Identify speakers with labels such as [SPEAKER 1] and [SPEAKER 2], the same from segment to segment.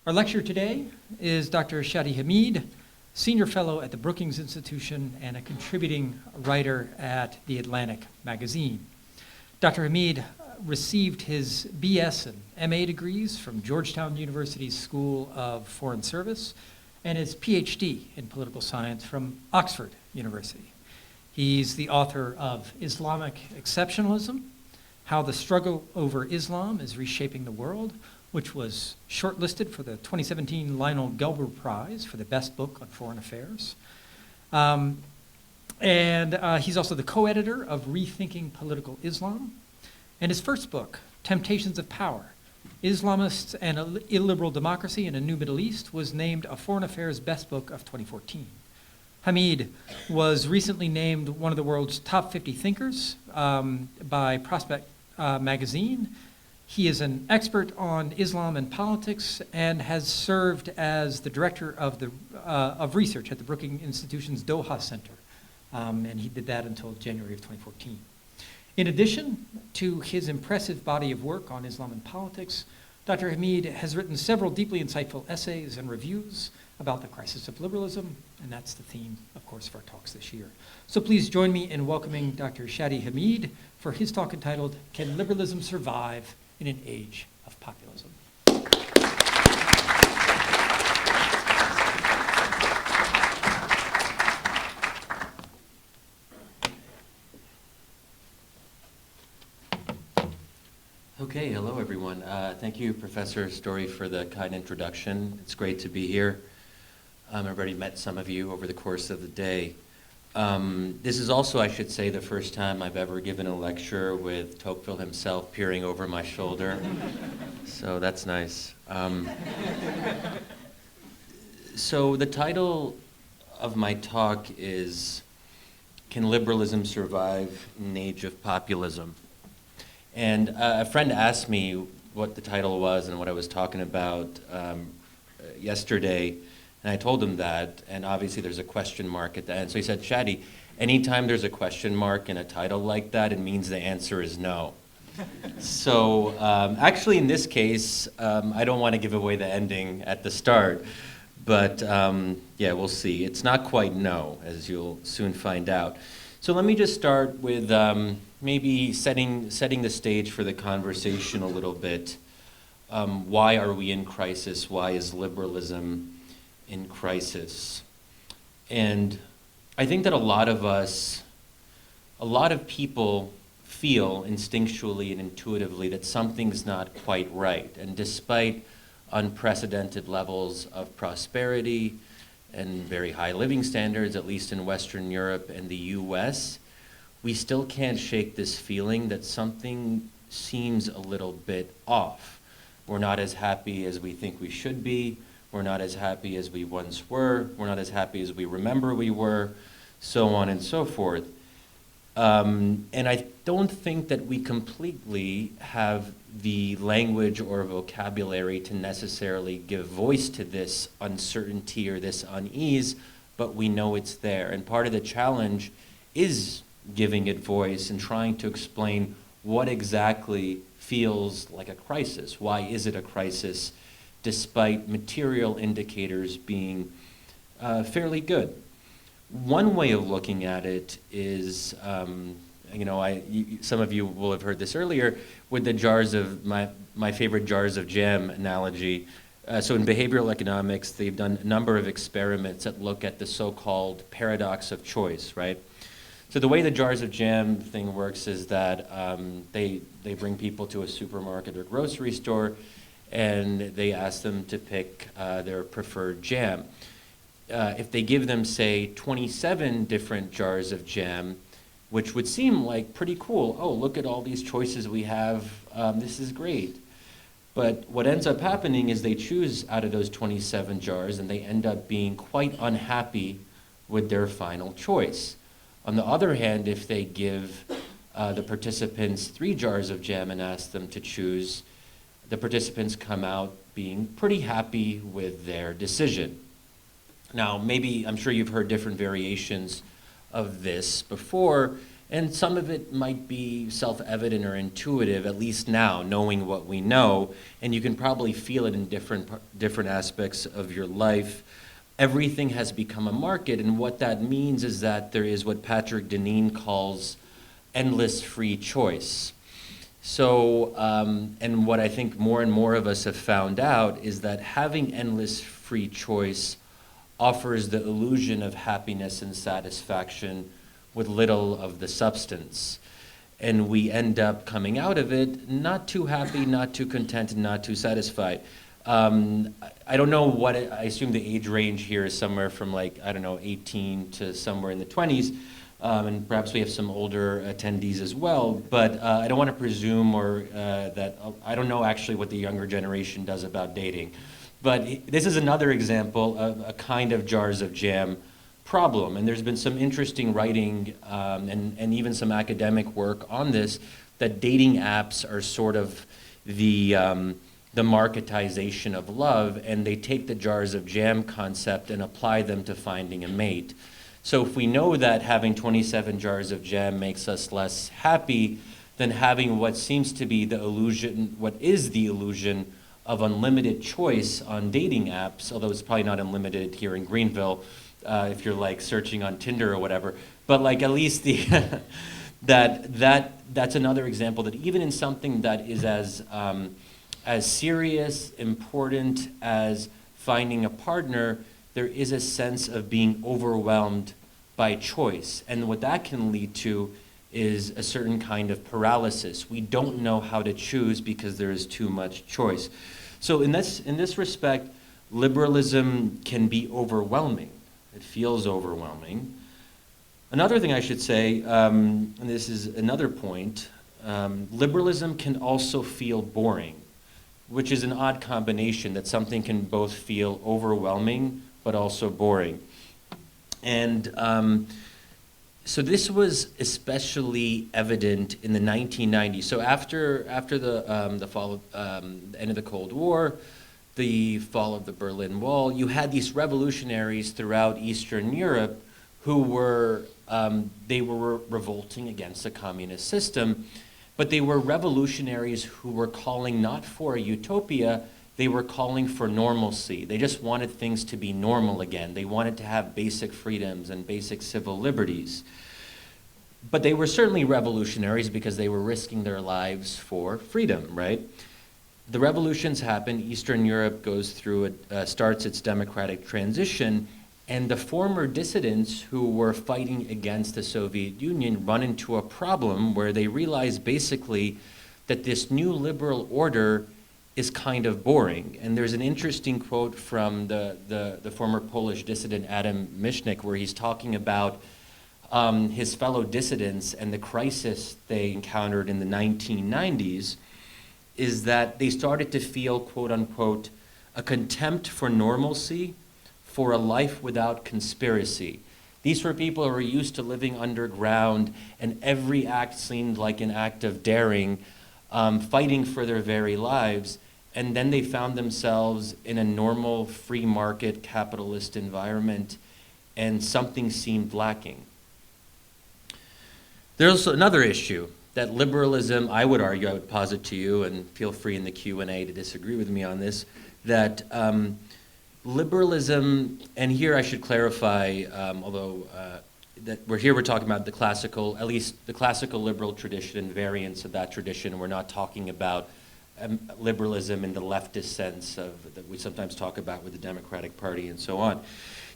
[SPEAKER 1] Our lecturer today is Dr. Shadi Hamid, Senior Fellow at the Brookings Institution and a contributing writer at The Atlantic magazine. Dr. Hamid received his BS and MA degrees from Georgetown University's School of Foreign Service and his PhD in political science from Oxford University. He's the author of Islamic Exceptionalism, How the Struggle Over Islam is Reshaping the World, which was shortlisted for the 2017 Lionel Gelber Prize for the best book on foreign affairs. He's also the co-editor of Rethinking Political Islam. And his first book, Temptations of Power, Islamists and Illiberal Democracy in a New Middle East, was named a Foreign Affairs Best Book of 2014. Hamid was recently named one of the world's top 50 thinkers by Prospect magazine. He is an expert on Islam and politics and has served as the director of research at the Brookings Institution's Doha Center. And he did that until January of 2014. In addition to his impressive body of work on Islam and politics, Dr. Hamid has written several deeply insightful essays and reviews about the crisis of liberalism, and that's the theme, of course, of our talks this year. So please join me in welcoming Dr. Shadi Hamid for his talk entitled, Can Liberalism Survive in an Age of Populism?
[SPEAKER 2] Okay, hello everyone. Thank you, Professor Story, for the kind introduction. It's great to be here. I've already met some of you over the course of the day. This is also, I should say, the first time I've ever given a lecture with Tocqueville himself peering over my shoulder. So that's nice. So the title of my talk is, Can Liberalism Survive in an Age of Populism? And a friend asked me what the title was and what I was talking about yesterday, and I told him that, and obviously there's a question mark at the end. So he said, Shadi, anytime there's a question mark in a title like that, it means the answer is no. So actually in this case, I don't want to give away the ending at the start, but yeah, we'll see. It's not quite no, as you'll soon find out. So let me just start with maybe setting the stage for the conversation a little bit. Why are we in crisis? Why is liberalism in crisis? And I think that a lot of people feel instinctually and intuitively that something's not quite right. And despite unprecedented levels of prosperity and very high living standards, at least in Western Europe and the US, we still can't shake this feeling that something seems a little bit off. We're not as happy as we think we should be. We're not as happy as we once were. We're not as happy as we remember we were, so on and so forth. And I don't think that we completely have the language or vocabulary to necessarily give voice to this uncertainty or this unease, but we know it's there. And part of the challenge is giving it voice and trying to explain what exactly feels like a crisis. Why is it a crisis despite material indicators being fairly good? One way of looking at it is, some of you will have heard this earlier with the jars of, my favorite jars of jam analogy. So in behavioral economics, they've done a number of experiments that look at the so-called paradox of choice, right? So the way the jars of jam thing works is that they bring people to a supermarket or grocery store and they ask them to pick their preferred jam. If they give them, say, 27 different jars of jam, which would seem like pretty cool. Oh, look at all these choices we have. This is great. But what ends up happening is they choose out of those 27 jars and they end up being quite unhappy with their final choice. On the other hand, if they give the participants 3 jars of jam and ask them to choose, the participants come out being pretty happy with their decision. Now, maybe, I'm sure you've heard different variations of this before, And some of it might be self-evident or intuitive, at least now, knowing what we know, and you can probably feel it in different aspects of your life. Everything has become a market, and what that means is that there is what Patrick Deneen calls endless free choice. So, and what I think more and more of us have found out is that having endless free choice offers the illusion of happiness and satisfaction with little of the substance. And we end up coming out of it not too happy, not too content, and not too satisfied. I don't know I assume the age range here is somewhere from 18 to somewhere in the 20s. And perhaps we have some older attendees as well, but I don't want to presume that I don't know actually what the younger generation does about dating. But this is another example of a kind of jars of jam problem, and there's been some interesting writing and even some academic work on this, that dating apps are sort of the marketization of love, and they take the jars of jam concept and apply them to finding a mate. So if we know that having 27 jars of jam makes us less happy, then having what seems to be the illusion, what is the illusion of unlimited choice on dating apps, although it's probably not unlimited here in Greenville, if you're searching on Tinder or whatever, but at least the that's another example that even in something that is as serious, important as finding a partner, there is a sense of being overwhelmed by choice. And what that can lead to is a certain kind of paralysis. We don't know how to choose because there is too much choice. So in this respect, liberalism can be overwhelming. It feels overwhelming. Another thing I should say, and this is another point, liberalism can also feel boring, which is an odd combination, that something can both feel overwhelming but also boring. And so this was especially evident in the 1990s. So after the fall of, the end of the Cold War, the fall of the Berlin Wall, you had these revolutionaries throughout Eastern Europe who were revolting against the communist system, but they were revolutionaries who were calling not for a utopia, they were calling for normalcy. They just wanted things to be normal again. They wanted to have basic freedoms and basic civil liberties. But they were certainly revolutionaries because they were risking their lives for freedom, right? The revolutions happen, Eastern Europe goes through starts its democratic transition, and the former dissidents who were fighting against the Soviet Union run into a problem where they realize basically that this new liberal order is kind of boring. And there's an interesting quote from the former Polish dissident Adam Michnik, where he's talking about his fellow dissidents and the crisis they encountered in the 1990s, is that they started to feel, quote unquote, a contempt for normalcy, for a life without conspiracy. These were people who were used to living underground, and every act seemed like an act of daring, fighting for their very lives. And then they found themselves in a normal, free market, capitalist environment, and something seemed lacking. There's another issue that liberalism, I would argue, I would posit to you, and feel free in the Q&A to disagree with me on this, that liberalism, and here I should clarify, although that we're talking about the classical, at least the classical liberal tradition and variants of that tradition. We're not talking about liberalism in the leftist sense that we sometimes talk about with the Democratic Party and so on.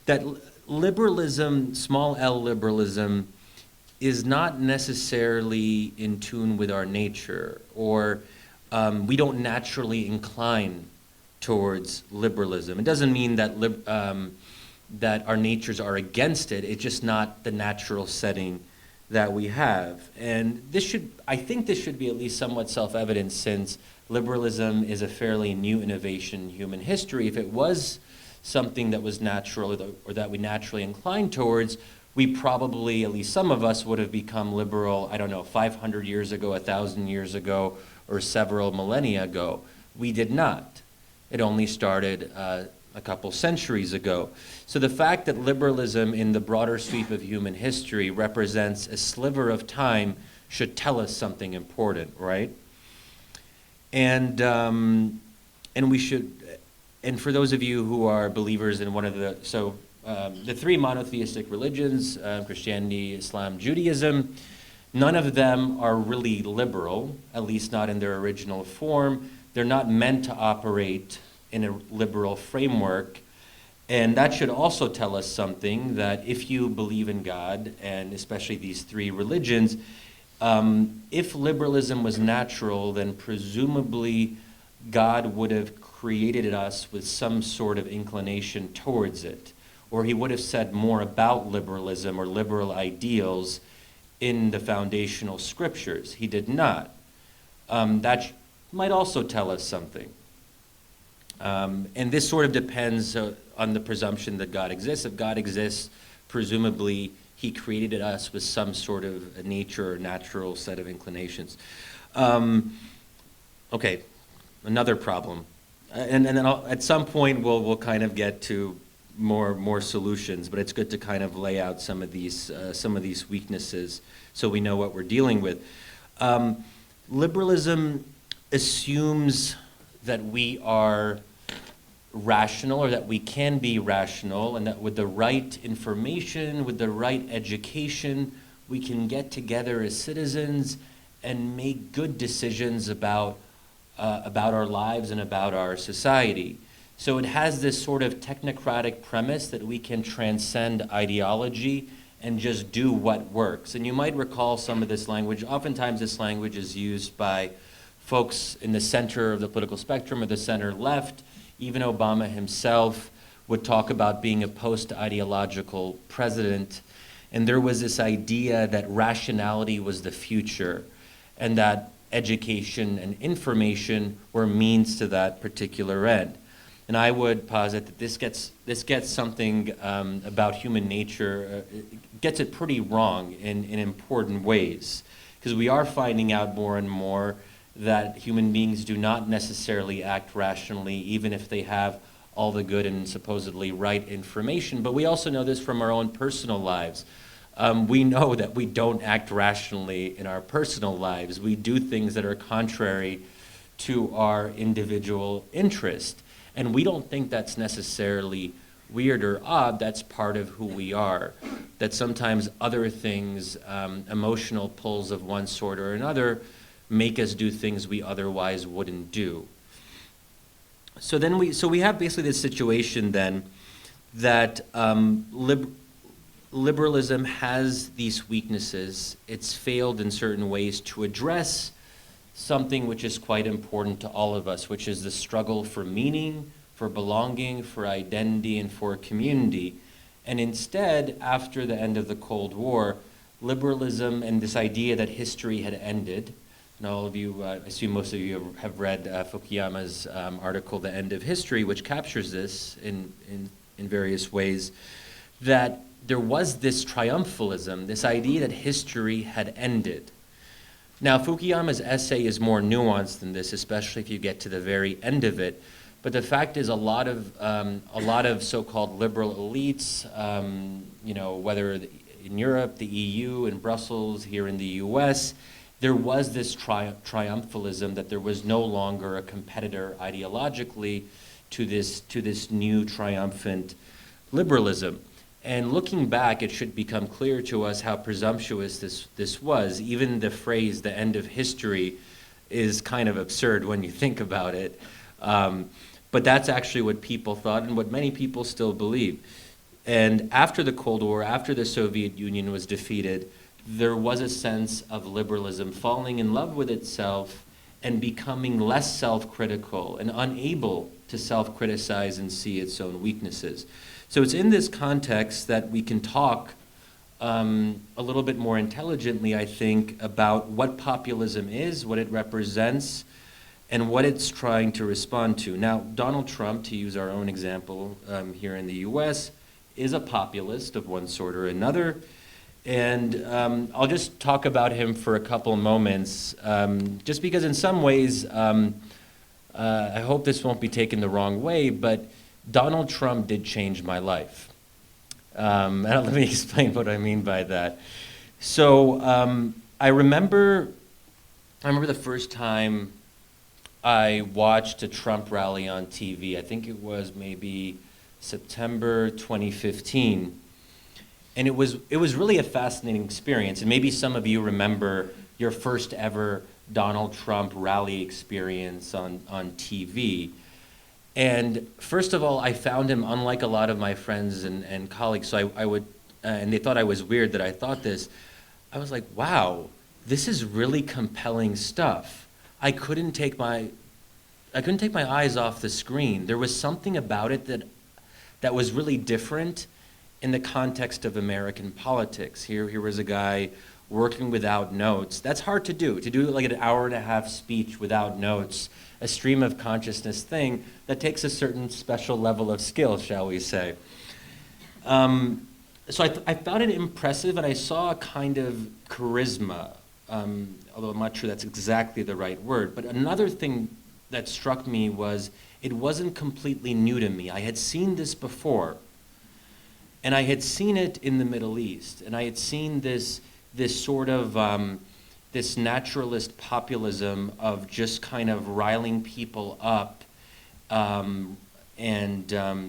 [SPEAKER 2] That liberalism, small L liberalism, is not necessarily in tune with our nature, or we don't naturally incline towards liberalism. It doesn't mean that that our natures are against it. It's just not the natural setting that we have. And I think this should be at least somewhat self-evident, since liberalism is a fairly new innovation in human history. If it was something that was natural or that we naturally inclined towards, we probably, at least some of us, would have become liberal, 500 years ago, 1,000 years ago, or several millennia ago. We did not. It only started a couple centuries ago. So the fact that liberalism in the broader sweep of human history represents a sliver of time should tell us something important, right? And we should, and for those of you who are believers in one of the, the three monotheistic religions, Christianity, Islam, Judaism, none of them are really liberal, at least not in their original form. They're not meant to operate in a liberal framework. And that should also tell us something, that if you believe in God, and especially these three religions, if liberalism was natural, then presumably God would have created us with some sort of inclination towards it, or he would have said more about liberalism or liberal ideals in the foundational scriptures. He did not. That might also tell us something. And this sort of depends on the presumption that God exists. If God exists, presumably he created us with some sort of a nature or natural set of inclinations. Okay, another problem. And then at some point we'll kind of get to more solutions, but it's good to kind of lay out some of these weaknesses so we know what we're dealing with. Liberalism assumes that we are rational, or that we can be rational, and that with the right information, with the right education, we can get together as citizens and make good decisions about our lives and about our society. So it has this sort of technocratic premise that we can transcend ideology and just do what works. And you might recall some of this language. Oftentimes this language is used by folks in the center of the political spectrum or the center left. Even Obama himself would talk about being a post-ideological president. And there was this idea that rationality was the future, and that education and information were means to that particular end. And I would posit that this gets something about human nature, gets it pretty wrong in important ways, because we are finding out more and more that human beings do not necessarily act rationally, even if they have all the good and supposedly right information. But we also know this from our own personal lives. We know that we don't act rationally in our personal lives. We do things that are contrary to our individual interest. And we don't think that's necessarily weird or odd. That's part of who we are. That sometimes other things, emotional pulls of one sort or another, make us do things we otherwise wouldn't do. So we have basically this situation then that liberalism has these weaknesses. It's failed in certain ways to address something which is quite important to all of us, which is the struggle for meaning, for belonging, for identity, and for community. And instead, after the end of the Cold War, liberalism and this idea that history had ended, and all of you, I assume most of you have read Fukuyama's article, The End of History, which captures this in various ways, that there was this triumphalism, this idea that history had ended. Now, Fukuyama's essay is more nuanced than this, especially if you get to the very end of it. But the fact is, a lot of so-called liberal elites, whether in Europe, the EU, in Brussels, here in the U.S., there was this triumphalism that there was no longer a competitor ideologically to this new triumphant liberalism. And looking back, it should become clear to us how presumptuous this was. Even the phrase, the end of history, is kind of absurd when you think about it. But that's actually what people thought and what many people still believe. And after the Cold War, after the Soviet Union was defeated, there was a sense of liberalism falling in love with itself and becoming less self-critical and unable to self-criticize and see its own weaknesses. So it's in this context that we can talk a little bit more intelligently, I think, about what populism is, what it represents, and what it's trying to respond to. Now, Donald Trump, to use our own example here in the US, is a populist of one sort or another. And I'll just talk about him for a couple moments, just because in some ways, I hope this won't be taken the wrong way, but Donald Trump did change my life. And let me explain what I mean by that. So I remember the first time I watched a Trump rally on TV. I think it was maybe September 2015. And it was really a fascinating experience. And maybe some of you remember your first ever Donald Trump rally experience on TV. And first of all, I found him unlike a lot of my friends and colleagues. So I would, and they thought I was weird that I thought this. I was like, wow, this is really compelling stuff. I couldn't take my eyes off the screen. There was something about it that was really different in the context of American politics. Here was a guy working without notes. That's hard to do like an hour-and-a-half speech without notes, a stream of consciousness thing that takes a certain special level of skill, shall we say. So I found it impressive, and I saw a kind of charisma, although I'm not sure that's exactly the right word. But another thing that struck me was it wasn't completely new to me. I had seen this before, and I had seen it in the Middle East, and I had seen this sort of this naturalist populism of just kind of riling people up and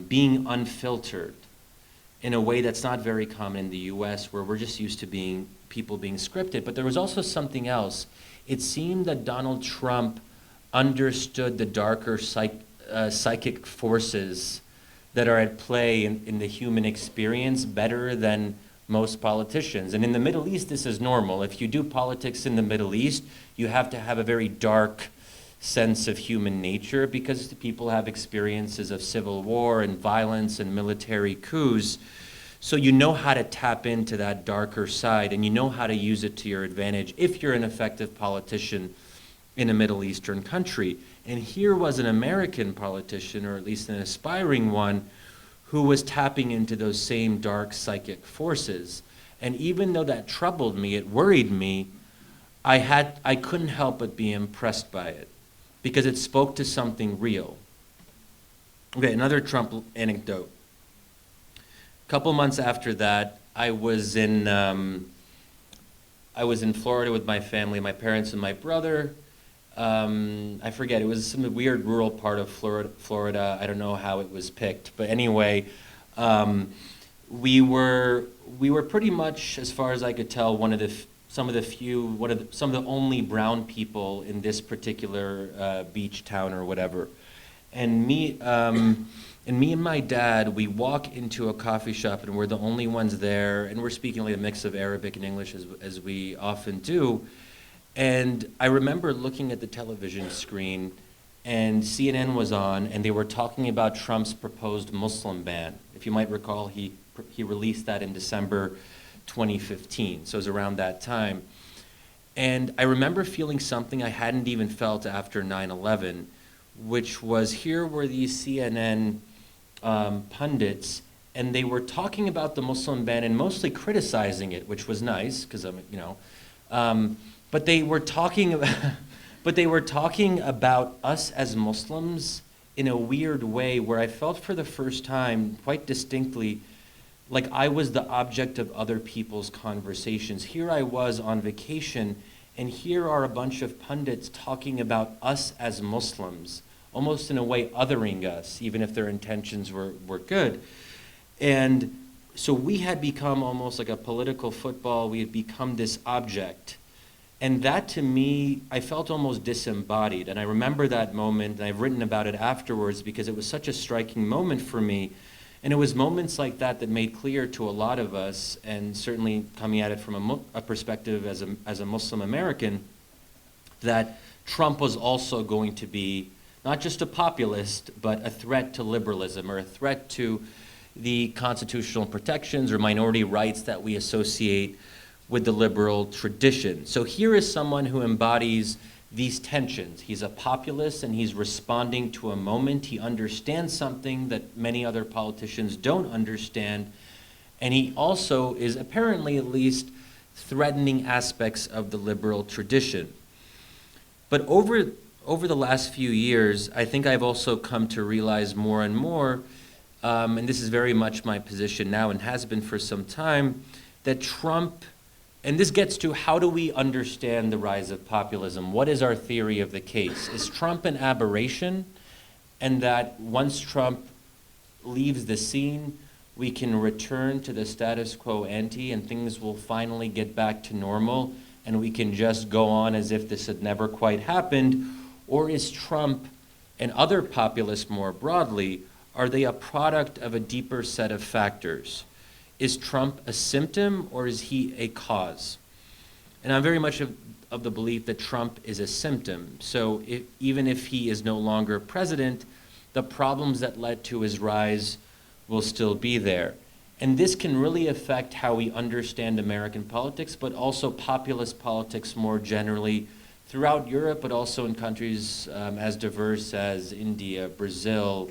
[SPEAKER 2] being unfiltered in a way that's not very common in the US, where we're just used to people being scripted. But there was also something else. It seemed that Donald Trump understood the darker psychic forces that are at play in the human experience better than most politicians. And in the Middle East, this is normal. If you do politics in the Middle East, you have to have a very dark sense of human nature because the people have experiences of civil war and violence and military coups. So you know how to tap into that darker side, and you know how to use it to your advantage if you're an effective politician in a Middle Eastern country. And here was an American politician, or at least an aspiring one, who was tapping into those same dark psychic forces. And even though that troubled me, it worried me, I couldn't help but be impressed by it because it spoke to something real. Okay, another Trump anecdote. A couple months after that, I was in Florida with my family, my parents and my brother. I forget, it was some weird rural part of Florida. I don't know how it was picked, but anyway, we were pretty much, as far as I could tell, some of the only brown people in this particular beach town or whatever. And me and my dad, we walk into a coffee shop and we're the only ones there, and we're speaking like a mix of Arabic and English as we often do. And I remember looking at the television screen, and CNN was on, and they were talking about Trump's proposed Muslim ban. If you might recall, he released that in December 2015, so it was around that time. And I remember feeling something I hadn't even felt after 9/11, which was here were these CNN pundits, and they were talking about the Muslim ban and mostly criticizing it, which was nice, because but they were talking about us as Muslims in a weird way where I felt for the first time quite distinctly like I was the object of other people's conversations. Here I was on vacation, and here are a bunch of pundits talking about us as Muslims, almost in a way othering us, even if their intentions were good. And so we had become almost like a political football. We had become this object. And that, to me, I felt almost disembodied. And I remember that moment, and I've written about it afterwards because it was such a striking moment for me. And it was moments like that that made clear to a lot of us, and certainly coming at it from a perspective as a Muslim American, that Trump was also going to be not just a populist, but a threat to liberalism, or a threat to the constitutional protections or minority rights that we associate with the liberal tradition. So here is someone who embodies these tensions. He's a populist, and he's responding to a moment. He understands something that many other politicians don't understand, and he also is apparently at least threatening aspects of the liberal tradition. But over the last few years, I think I've also come to realize more and more and this is very much my position now and has been for some time, that Trump, and this gets to how do we understand the rise of populism? What is our theory of the case? Is Trump an aberration, and that once Trump leaves the scene, we can return to the status quo ante and things will finally get back to normal and we can just go on as if this had never quite happened? Or is Trump and other populists more broadly, are they a product of a deeper set of factors? Is Trump a symptom or is he a cause? And I'm very much of the belief that Trump is a symptom. So even if he is no longer president, the problems that led to his rise will still be there. And this can really affect how we understand American politics, but also populist politics more generally throughout Europe, but also in countries as diverse as India, Brazil,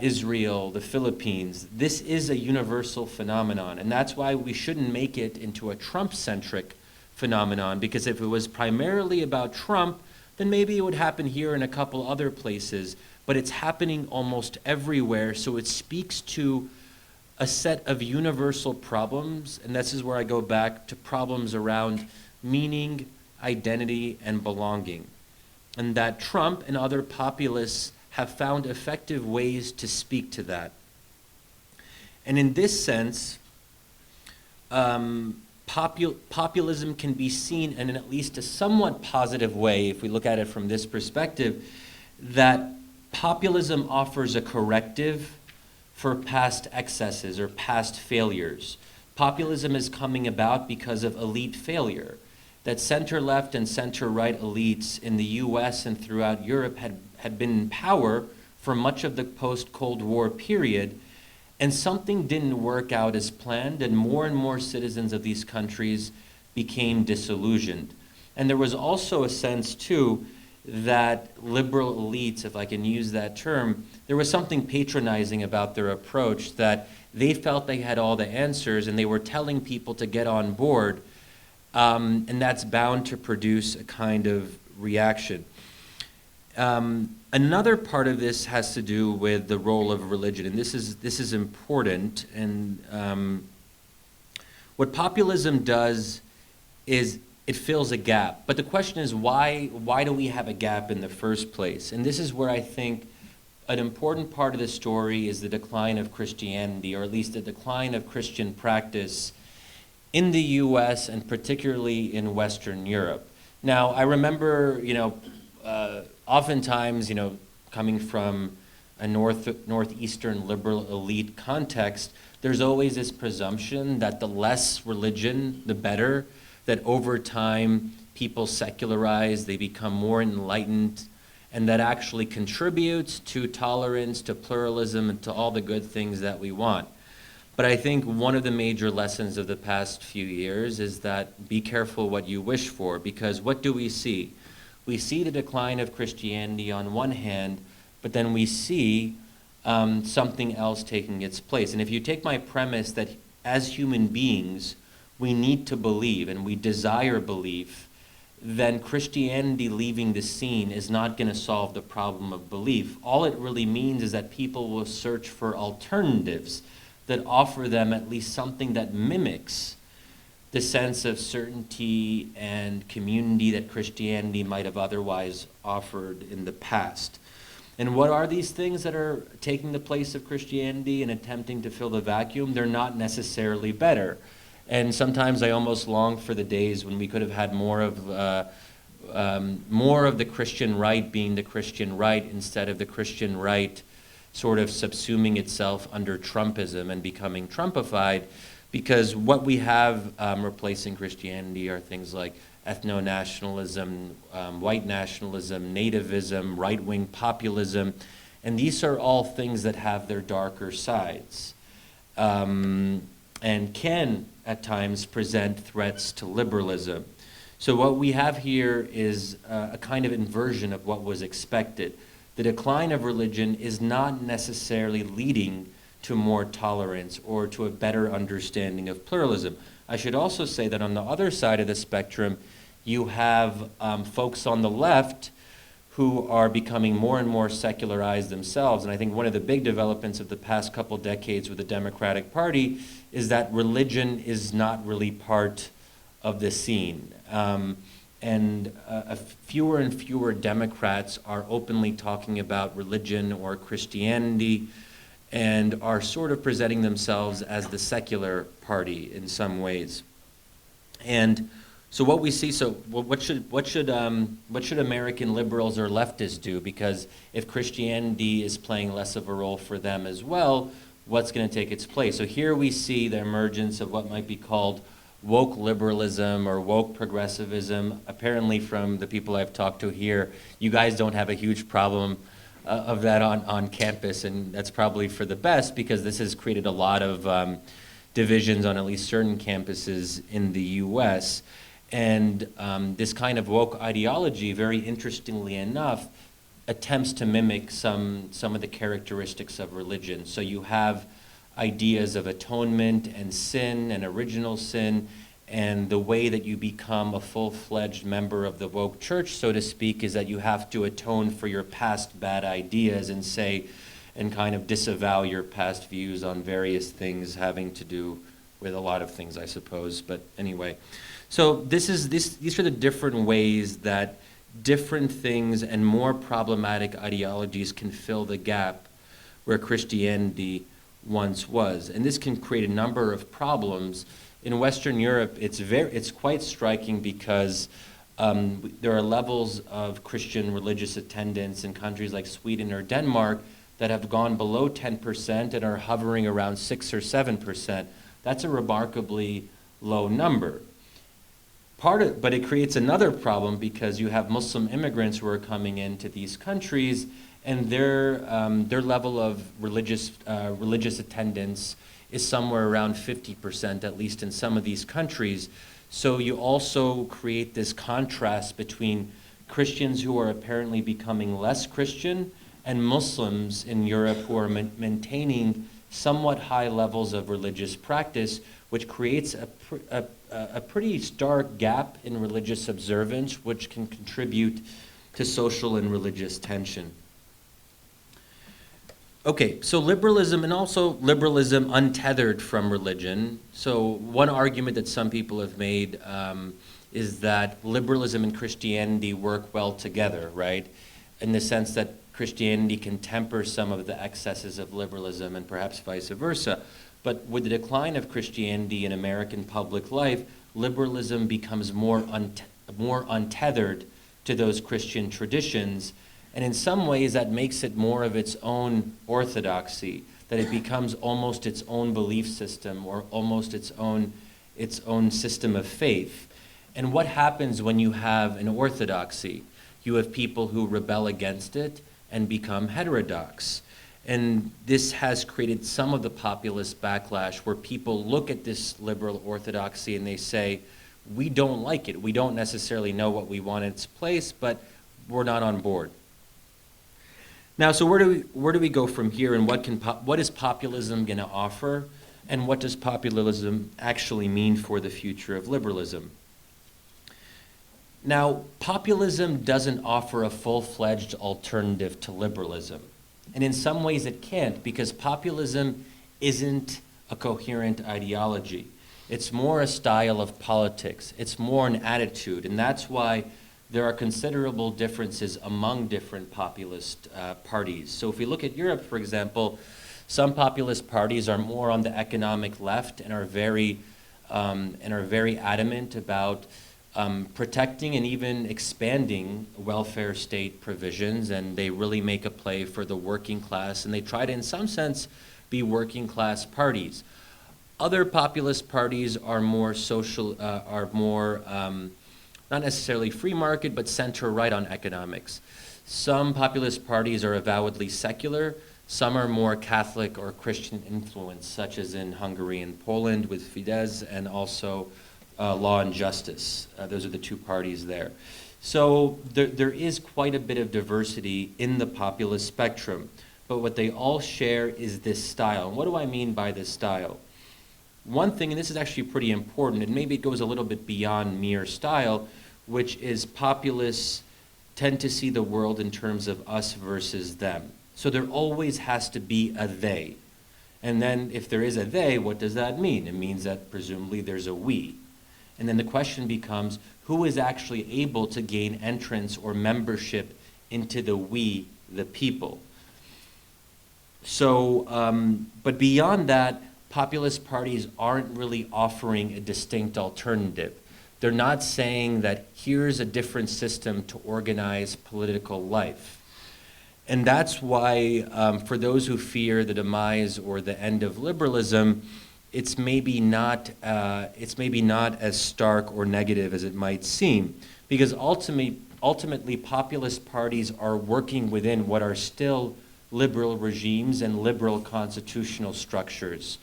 [SPEAKER 2] Israel, the Philippines. This is a universal phenomenon, and that's why we shouldn't make it into a Trump-centric phenomenon, because if it was primarily about Trump, then maybe it would happen here and a couple other places, but it's happening almost everywhere, so it speaks to a set of universal problems, and this is where I go back to problems around meaning, identity, and belonging. And that Trump and other populists have found effective ways to speak to that. And in this sense, populism can be seen in at least a somewhat positive way, if we look at it from this perspective, that populism offers a corrective for past excesses or past failures. Populism is coming about because of elite failure, that center-left and center-right elites in the US and throughout Europe had been in power for much of the post-Cold War period, and something didn't work out as planned, and more citizens of these countries became disillusioned. And there was also a sense, too, that liberal elites, if I can use that term, there was something patronizing about their approach, that they felt they had all the answers and they were telling people to get on board, and that's bound to produce a kind of reaction. Another part of this has to do with the role of religion, and this is important. And what populism does is it fills a gap. But the question is, why do we have a gap in the first place? And this is where I think an important part of the story is the decline of Christianity, or at least the decline of Christian practice in the US and particularly in Western Europe. Now, I remember, oftentimes, coming from a northeastern liberal elite context, there's always this presumption that the less religion, the better, that over time people secularize, they become more enlightened, and that actually contributes to tolerance, to pluralism, and to all the good things that we want. But I think one of the major lessons of the past few years is that be careful what you wish for, because what do we see? We see the decline of Christianity on one hand, but then we see something else taking its place. And if you take my premise that as human beings, we need to believe and we desire belief, then Christianity leaving the scene is not going to solve the problem of belief. All it really means is that people will search for alternatives that offer them at least something that mimics the sense of certainty and community that Christianity might have otherwise offered in the past. And what are these things that are taking the place of Christianity and attempting to fill the vacuum? They're not necessarily better. And sometimes I almost long for the days when we could have had more of the Christian right being the Christian right, instead of the Christian right sort of subsuming itself under Trumpism and becoming Trumpified, because what we have replacing Christianity are things like ethno-nationalism, white nationalism, nativism, right-wing populism, and these are all things that have their darker sides and can at times present threats to liberalism. So what we have here is a kind of inversion of what was expected. The decline of religion is not necessarily leading to more tolerance or to a better understanding of pluralism. I should also say that on the other side of the spectrum, you have folks on the left who are becoming more and more secularized themselves. And I think one of the big developments of the past couple decades with the Democratic Party is that religion is not really part of the scene. Fewer and fewer Democrats are openly talking about religion or Christianity and are sort of presenting themselves as the secular party in some ways. And so what we see, what should American liberals or leftists do? Because if Christianity is playing less of a role for them as well, what's going to take its place? So here we see the emergence of what might be called woke liberalism or woke progressivism. Apparently from the people I've talked to here, you guys don't have a huge problem of that on campus, and that's probably for the best because this has created a lot of divisions on at least certain campuses in the US. And this kind of woke ideology, very interestingly enough, attempts to mimic some of the characteristics of religion. So you have ideas of atonement and sin and original sin, and the way that you become a full-fledged member of the woke church, so to speak, is that you have to atone for your past bad ideas and kind of disavow your past views on various things having to do with a lot of things, I suppose. But anyway, so these are the different ways that different things and more problematic ideologies can fill the gap where Christianity once was. And this can create a number of problems. In Western Europe, it's quite striking because there are levels of Christian religious attendance in countries like Sweden or Denmark that have gone below 10% and are hovering around 6 or 7%. That's a remarkably low number. But it creates another problem because you have Muslim immigrants who are coming into these countries, and their level of religious attendance is somewhere around 50%, at least in some of these countries. So you also create this contrast between Christians who are apparently becoming less Christian and Muslims in Europe who are maintaining somewhat high levels of religious practice, which creates a pretty stark gap in religious observance, which can contribute to social and religious tension. Okay, so liberalism, and also liberalism untethered from religion. So one argument that some people have made is that liberalism and Christianity work well together, right? In the sense that Christianity can temper some of the excesses of liberalism and perhaps vice versa. But with the decline of Christianity in American public life, liberalism becomes more untethered to those Christian traditions. And in some ways, that makes it more of its own orthodoxy, that it becomes almost its own belief system or almost its own system of faith. And what happens when you have an orthodoxy? You have people who rebel against it and become heterodox. And this has created some of the populist backlash where people look at this liberal orthodoxy and they say, we don't like it. We don't necessarily know what we want in its place, but we're not on board. Now, so where do we go from here, and what is populism going to offer, and what does populism actually mean for the future of liberalism? Now, populism doesn't offer a full-fledged alternative to liberalism. And in some ways it can't, because populism isn't a coherent ideology. It's more a style of politics. It's more an attitude. And that's why there are considerable differences among different populist parties. So if we look at Europe, for example, some populist parties are more on the economic left and are very adamant about protecting and even expanding welfare state provisions, and they really make a play for the working class, and they try to, in some sense, be working class parties. Other populist parties are more social, not necessarily free market, but center right on economics. Some populist parties are avowedly secular. Some are more Catholic or Christian influenced, such as in Hungary and Poland with Fidesz, and also Law and Justice. Those are the two parties there. So there is quite a bit of diversity in the populist spectrum, but what they all share is this style. And what do I mean by this style? One thing, and this is actually pretty important, and maybe it goes a little bit beyond mere style, which is populists tend to see the world in terms of us versus them. So there always has to be a they. And then if there is a they, what does that mean? It means that presumably there's a we. And then the question becomes, who is actually able to gain entrance or membership into the we, the people? So, but beyond that, populist parties aren't really offering a distinct alternative. They're not saying that here's a different system to organize political life. And that's why, for those who fear the demise or the end of liberalism, it's maybe not as stark or negative as it might seem, because ultimately populist parties are working within what are still liberal regimes and liberal constitutional structures.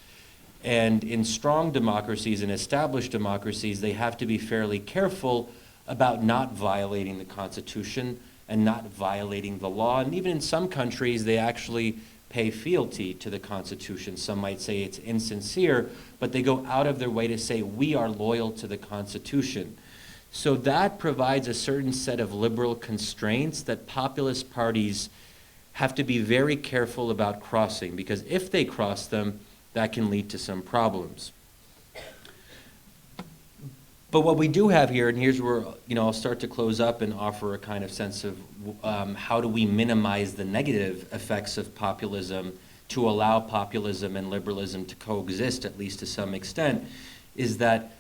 [SPEAKER 2] And in strong democracies and established democracies, they have to be fairly careful about not violating the Constitution and not violating the law. And even in some countries, they actually pay fealty to the Constitution. Some might say it's insincere, but they go out of their way to say, we are loyal to the Constitution. So that provides a certain set of liberal constraints that populist parties have to be very careful about crossing, because if they cross them, that can lead to some problems. But what we do have here, and here's where I'll start to close up and offer a kind of sense of how do we minimize the negative effects of populism to allow populism and liberalism to coexist, at least to some extent, is that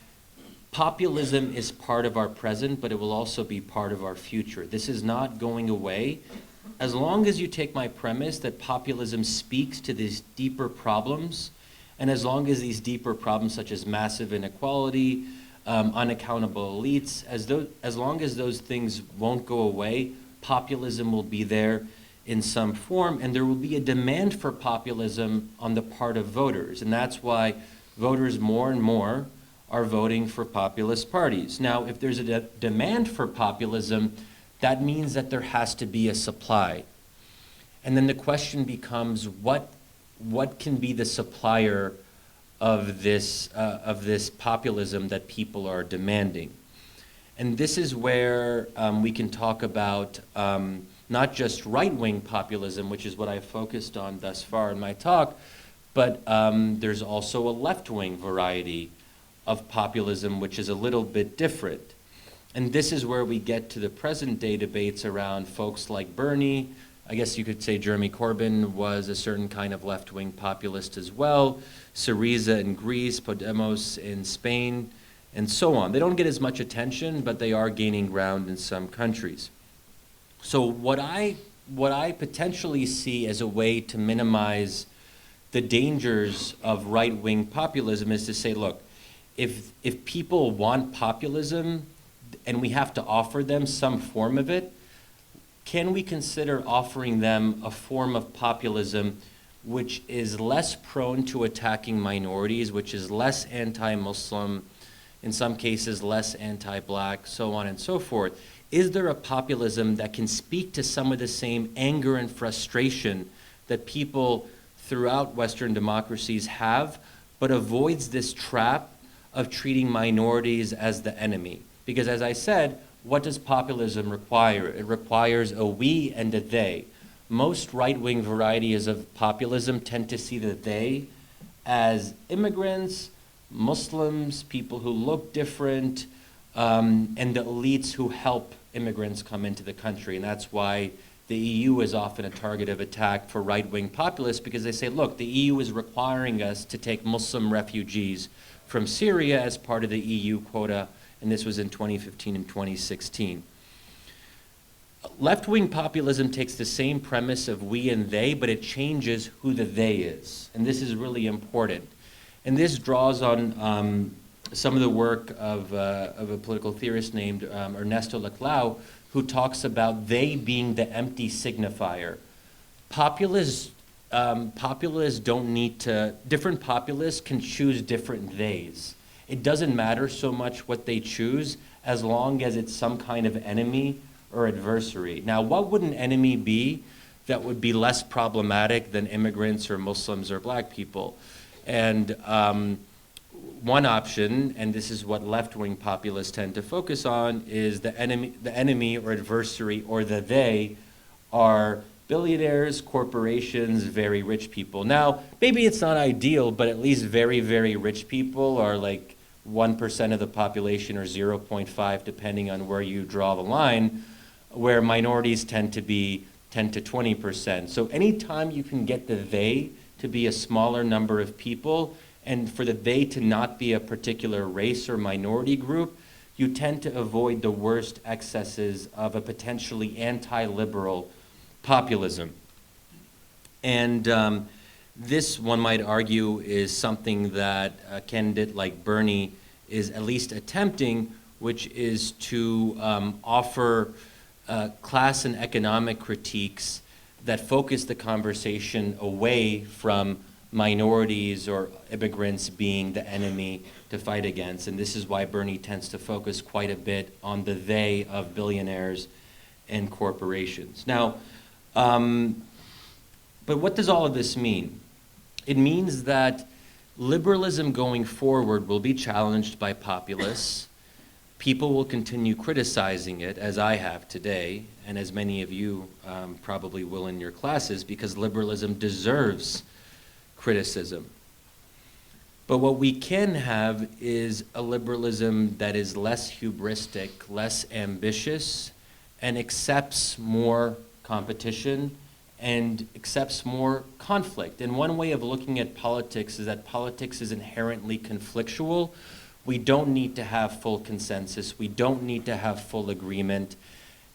[SPEAKER 2] populism is part of our present, but it will also be part of our future. This is not going away. As long as you take my premise that populism speaks to these deeper problems, and as long as these deeper problems such as massive inequality, unaccountable elites, as long as those things won't go away, populism will be there in some form, and there will be a demand for populism on the part of voters. And that's why voters more and more are voting for populist parties. Now, if there's a demand for populism, that means that there has to be a supply. And then the question becomes, what can be the supplier of this populism that people are demanding? And this is where we can talk about not just right-wing populism, which is what I've focused on thus far in my talk, but there's also a left-wing variety of populism, which is a little bit different. And this is where we get to the present-day debates around folks like Bernie. I guess you could say Jeremy Corbyn was a certain kind of left-wing populist as well, Syriza in Greece, Podemos in Spain, and so on. They don't get as much attention, but they are gaining ground in some countries. So what I potentially see as a way to minimize the dangers of right-wing populism is to say, look, if people want populism and we have to offer them some form of it, can we consider offering them a form of populism which is less prone to attacking minorities, which is less anti-Muslim, in some cases less anti-black, so on and so forth? Is there a populism that can speak to some of the same anger and frustration that people throughout Western democracies have, but avoids this trap of treating minorities as the enemy? Because as I said, what does populism require? It requires a we and a they. Most right-wing varieties of populism tend to see the they as immigrants, Muslims, people who look different, and the elites who help immigrants come into the country. And that's why the EU is often a target of attack for right-wing populists, because they say, look, the EU is requiring us to take Muslim refugees from Syria as part of the EU quota, and this was in 2015 and 2016. Left-wing populism takes the same premise of we and they, but it changes who the they is. And this is really important. And this draws on some of the work of a political theorist named Ernesto Laclau, who talks about they being the empty signifier. Populists don't need to, different populists can choose different theys. It doesn't matter so much what they choose as long as it's some kind of enemy or adversary. Now, what would an enemy be that would be less problematic than immigrants or Muslims or black people? And one option, and this is what left-wing populists tend to focus on, is the enemy or adversary or the they are billionaires, corporations, very rich people. Now, maybe it's not ideal, but at least very, very rich people are like 1% of the population or 0.5, depending on where you draw the line, where minorities tend to be 10 to 20%. So anytime you can get the they to be a smaller number of people, and for the they to not be a particular race or minority group, you tend to avoid the worst excesses of a potentially anti-liberal populism. And this, one might argue, is something that a candidate like Bernie is at least attempting, which is to offer class and economic critiques that focus the conversation away from minorities or immigrants being the enemy to fight against. And this is why Bernie tends to focus quite a bit on the they of billionaires and corporations. Now, but what does all of this mean? It means that liberalism going forward will be challenged by populists. People will continue criticizing it, as I have today, and as many of you probably will in your classes, because liberalism deserves criticism. But what we can have is a liberalism that is less hubristic, less ambitious, and accepts more competition and accepts more conflict. And one way of looking at politics is that politics is inherently conflictual. We don't need to have full consensus. We don't need to have full agreement.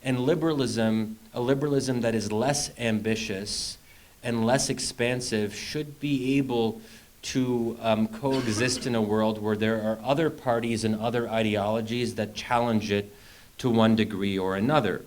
[SPEAKER 2] And liberalism, a liberalism that is less ambitious and less expansive, should be able to coexist in a world where there are other parties and other ideologies that challenge it to one degree or another.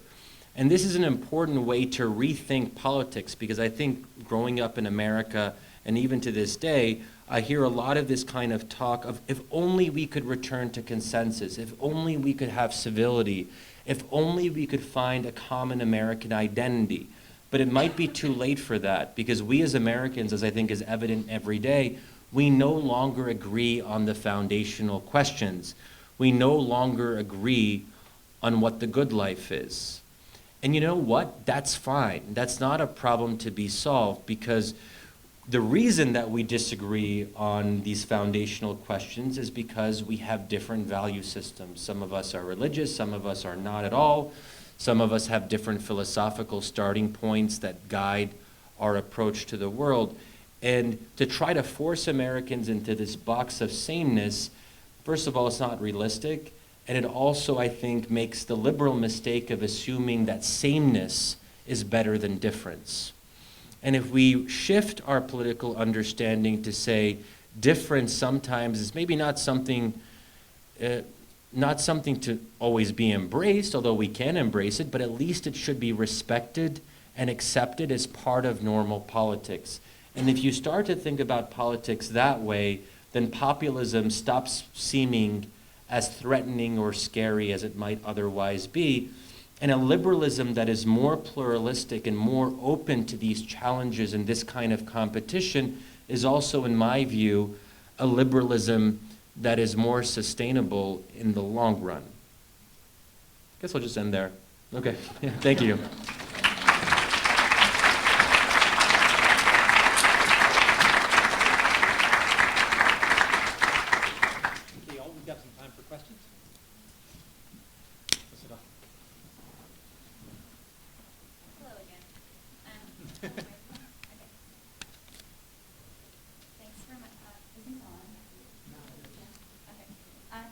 [SPEAKER 2] And this is an important way to rethink politics, because I think growing up in America, and even to this day, I hear a lot of this kind of talk of, if only we could return to consensus, if only we could have civility, if only we could find a common American identity. But it might be too late for that, because we as Americans, as I think is evident every day, we no longer agree on the foundational questions. We no longer agree on what the good life is. And you know what? That's fine. That's not a problem to be solved, because the reason that we disagree on these foundational questions is because we have different value systems. Some of us are religious, some of us are not at all. Some of us have different philosophical starting points that guide our approach to the world. And to try to force Americans into this box of sameness, first of all, it's not realistic. And it also, I think, makes the liberal mistake of assuming that sameness is better than difference. And if we shift our political understanding to say difference sometimes is maybe not something to always be embraced, although we can embrace it, but at least it should be respected and accepted as part of normal politics. And if you start to think about politics that way, then populism stops seeming as threatening or scary as it might otherwise be. And a liberalism that is more pluralistic and more open to these challenges and this kind of competition is also, in my view, a liberalism that is more sustainable in the long run. I guess I'll just end there. Okay, yeah, thank you.
[SPEAKER 1] We've got some time for questions.
[SPEAKER 3] Hello again. Thanks very much. Is this on? Yeah. Okay.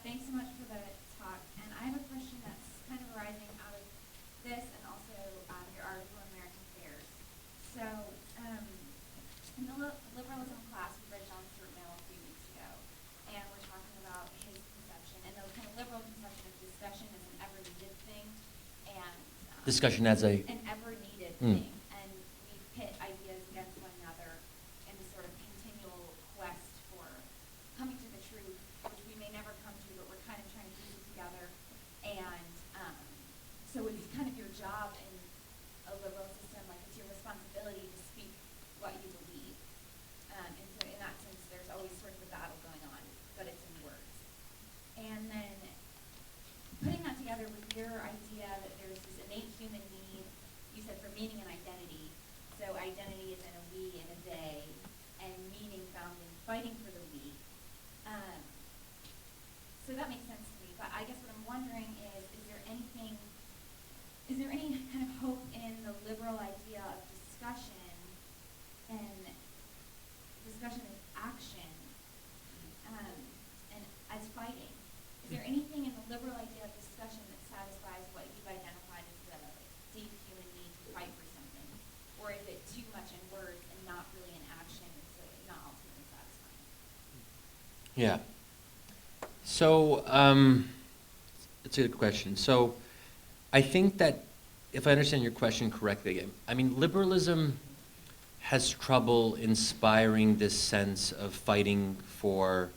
[SPEAKER 3] Thanks so much for the talk. And I have a question that's kind of arising out of this and also out of your article in American Affairs. So, in the liberalism class, we read John Stuart Mill a few weeks ago, and we're talking about his conception and the kind of liberal conception of discussion as an ever-needed thing, and
[SPEAKER 2] Discussion as a...
[SPEAKER 3] an ever-needed thing. And we pit ideas against one another in this sort of continual quest for coming to the truth, which we may never come to, but we're kind of trying to piece it together. And so it's kind of your job in a liberal system, like it's your responsibility to speak what you believe. And so in that sense, there's always sort of a battle going on, but it's in words.
[SPEAKER 2] Yeah. So, it's a good question. So, I think that if I understand your question correctly, I mean, liberalism has trouble inspiring this sense of fighting for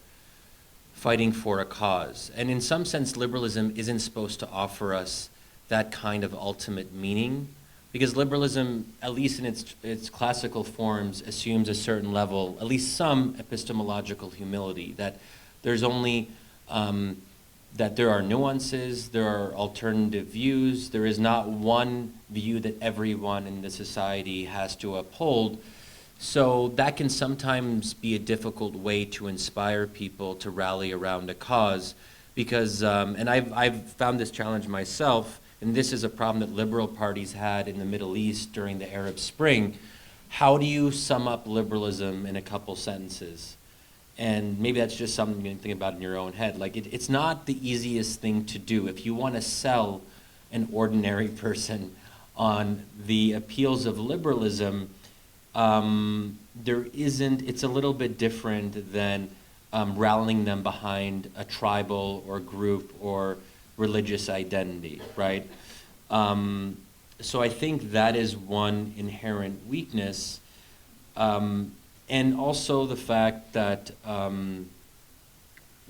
[SPEAKER 2] a cause. And in some sense, liberalism isn't supposed to offer us that kind of ultimate meaning, because liberalism, at least in its classical forms, assumes a certain level, at least some epistemological humility, that there's only, that there are nuances, there are alternative views, there is not one view that everyone in the society has to uphold. So that can sometimes be a difficult way to inspire people to rally around a cause, because, and I've found this challenge myself, and this is a problem that liberal parties had in the Middle East during the Arab Spring. How do you sum up liberalism in a couple sentences? And maybe that's just something you can think about in your own head. Like, it's not the easiest thing to do. If you want to sell an ordinary person on the appeals of liberalism, it's a little bit different than rallying them behind a tribal or group or religious identity, right? So I think that is one inherent weakness. And also the fact that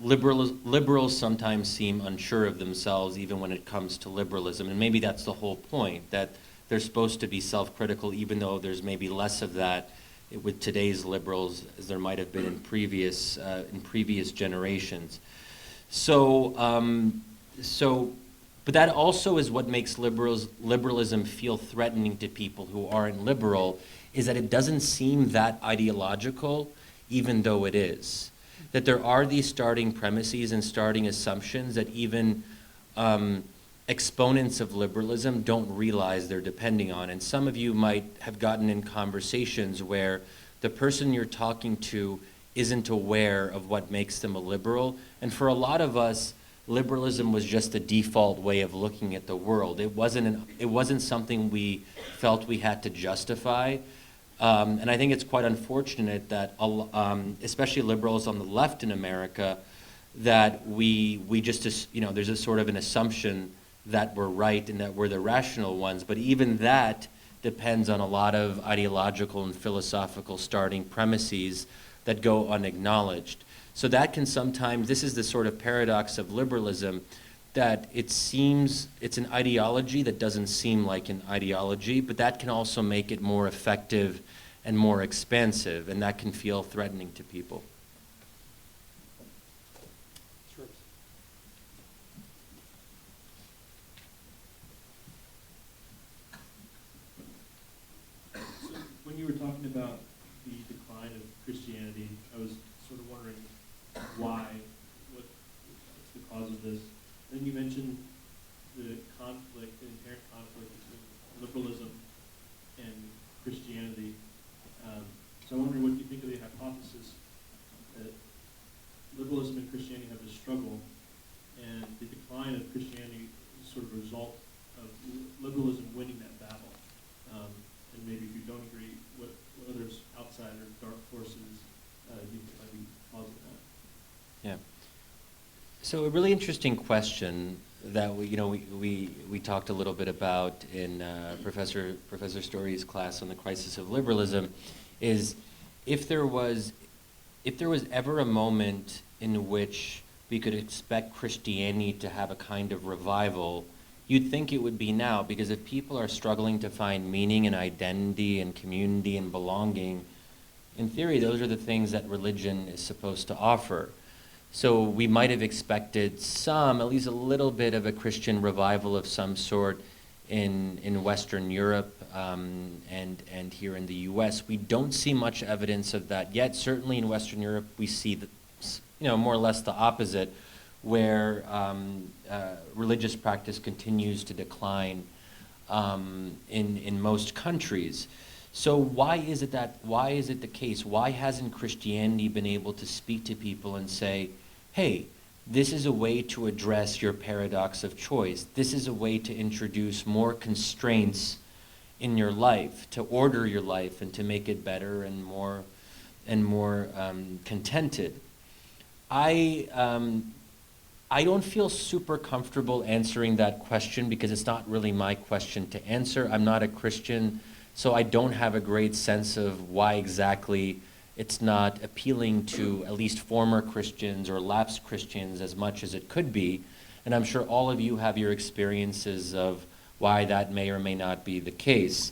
[SPEAKER 2] liberals sometimes seem unsure of themselves even when it comes to liberalism. And maybe that's the whole point, that they're supposed to be self-critical, even though there's maybe less of that with today's liberals as there might have been in previous generations. But that also is what makes liberalism feel threatening to people who aren't liberal, is that it doesn't seem that ideological, even though it is. That there are these starting premises and starting assumptions that even exponents of liberalism don't realize they're depending on. And some of you might have gotten in conversations where the person you're talking to isn't aware of what makes them a liberal. And for a lot of us, liberalism was just the default way of looking at the world. It wasn't something we felt we had to justify. And I think it's quite unfortunate that, especially liberals on the left in America, that we just, there's a sort of an assumption that we're right and that we're the rational ones. But even that depends on a lot of ideological and philosophical starting premises that go unacknowledged. So that can sometimes, this is the sort of paradox of liberalism, that it seems it's an ideology that doesn't seem like an ideology, but that can also make it more effective and more expansive, and that can feel threatening to people.
[SPEAKER 4] Sure. So when you were talking about the decline of Christianity, I was sort of wondering why, what's the cause of this? Then you mentioned the conflict, the inherent conflict between liberalism and Christianity. So I wonder what you think of the hypothesis that liberalism and Christianity have a struggle, and the decline of Christianity is sort of a result of liberalism winning that battle. And maybe if you don't agree, what other outside or dark forces you think might be causing that?
[SPEAKER 2] Yeah. So a really interesting question that we talked a little bit about in Professor Story's class on the crisis of liberalism, is if there was ever a moment in which we could expect Christianity to have a kind of revival, you'd think it would be now, because if people are struggling to find meaning and identity and community and belonging, in theory, those are the things that religion is supposed to offer. So we might have expected at least a little bit of a Christian revival of some sort in Western Europe and here in the U.S. We don't see much evidence of that yet. Certainly in Western Europe, we see more or less the opposite, where religious practice continues to decline in most countries. So why is it the case? Why hasn't Christianity been able to speak to people and say, hey, this is a way to address your paradox of choice. This is a way to introduce more constraints in your life, to order your life and to make it better and more contented. I don't feel super comfortable answering that question because it's not really my question to answer. I'm not a Christian, so I don't have a great sense of why exactly it's not appealing to at least former Christians or lapsed Christians as much as it could be. And I'm sure all of you have your experiences of why that may or may not be the case.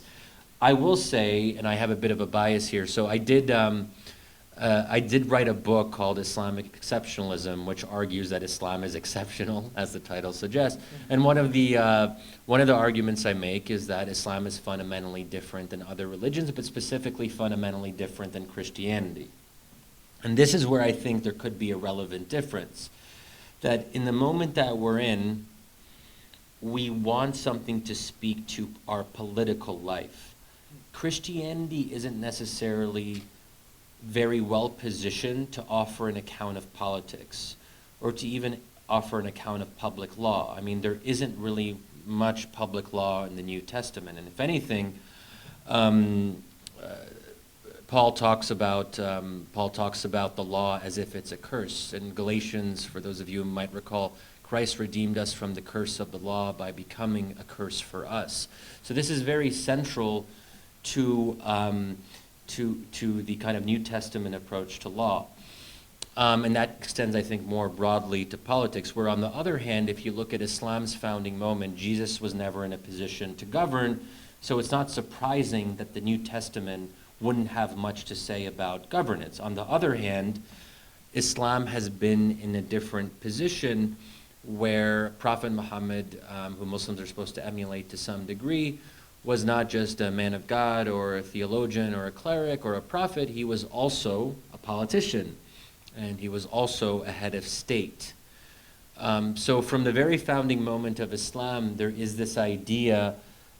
[SPEAKER 2] I will say, and I have a bit of a bias here, so I did write a book called Islamic Exceptionalism, which argues that Islam is exceptional, as the title suggests. And one of the arguments I make is that Islam is fundamentally different than other religions, but specifically fundamentally different than Christianity. And this is where I think there could be a relevant difference. That in the moment that we're in, we want something to speak to our political life. Christianity isn't necessarily very well positioned to offer an account of politics or to even offer an account of public law. I mean, there isn't really much public law in the New Testament. And if anything, Paul talks about the law as if it's a curse. In Galatians, for those of you who might recall, Christ redeemed us from the curse of the law by becoming a curse for us. So this is very central to the kind of New Testament approach to law. And that extends, I think, more broadly to politics, where on the other hand, if you look at Islam's founding moment, Jesus was never in a position to govern, so it's not surprising that the New Testament wouldn't have much to say about governance. On the other hand, Islam has been in a different position where Prophet Muhammad, who Muslims are supposed to emulate to some degree, was not just a man of God or a theologian or a cleric or a prophet, he was also a politician, and he was also a head of state. So from the very founding moment of Islam, there is this idea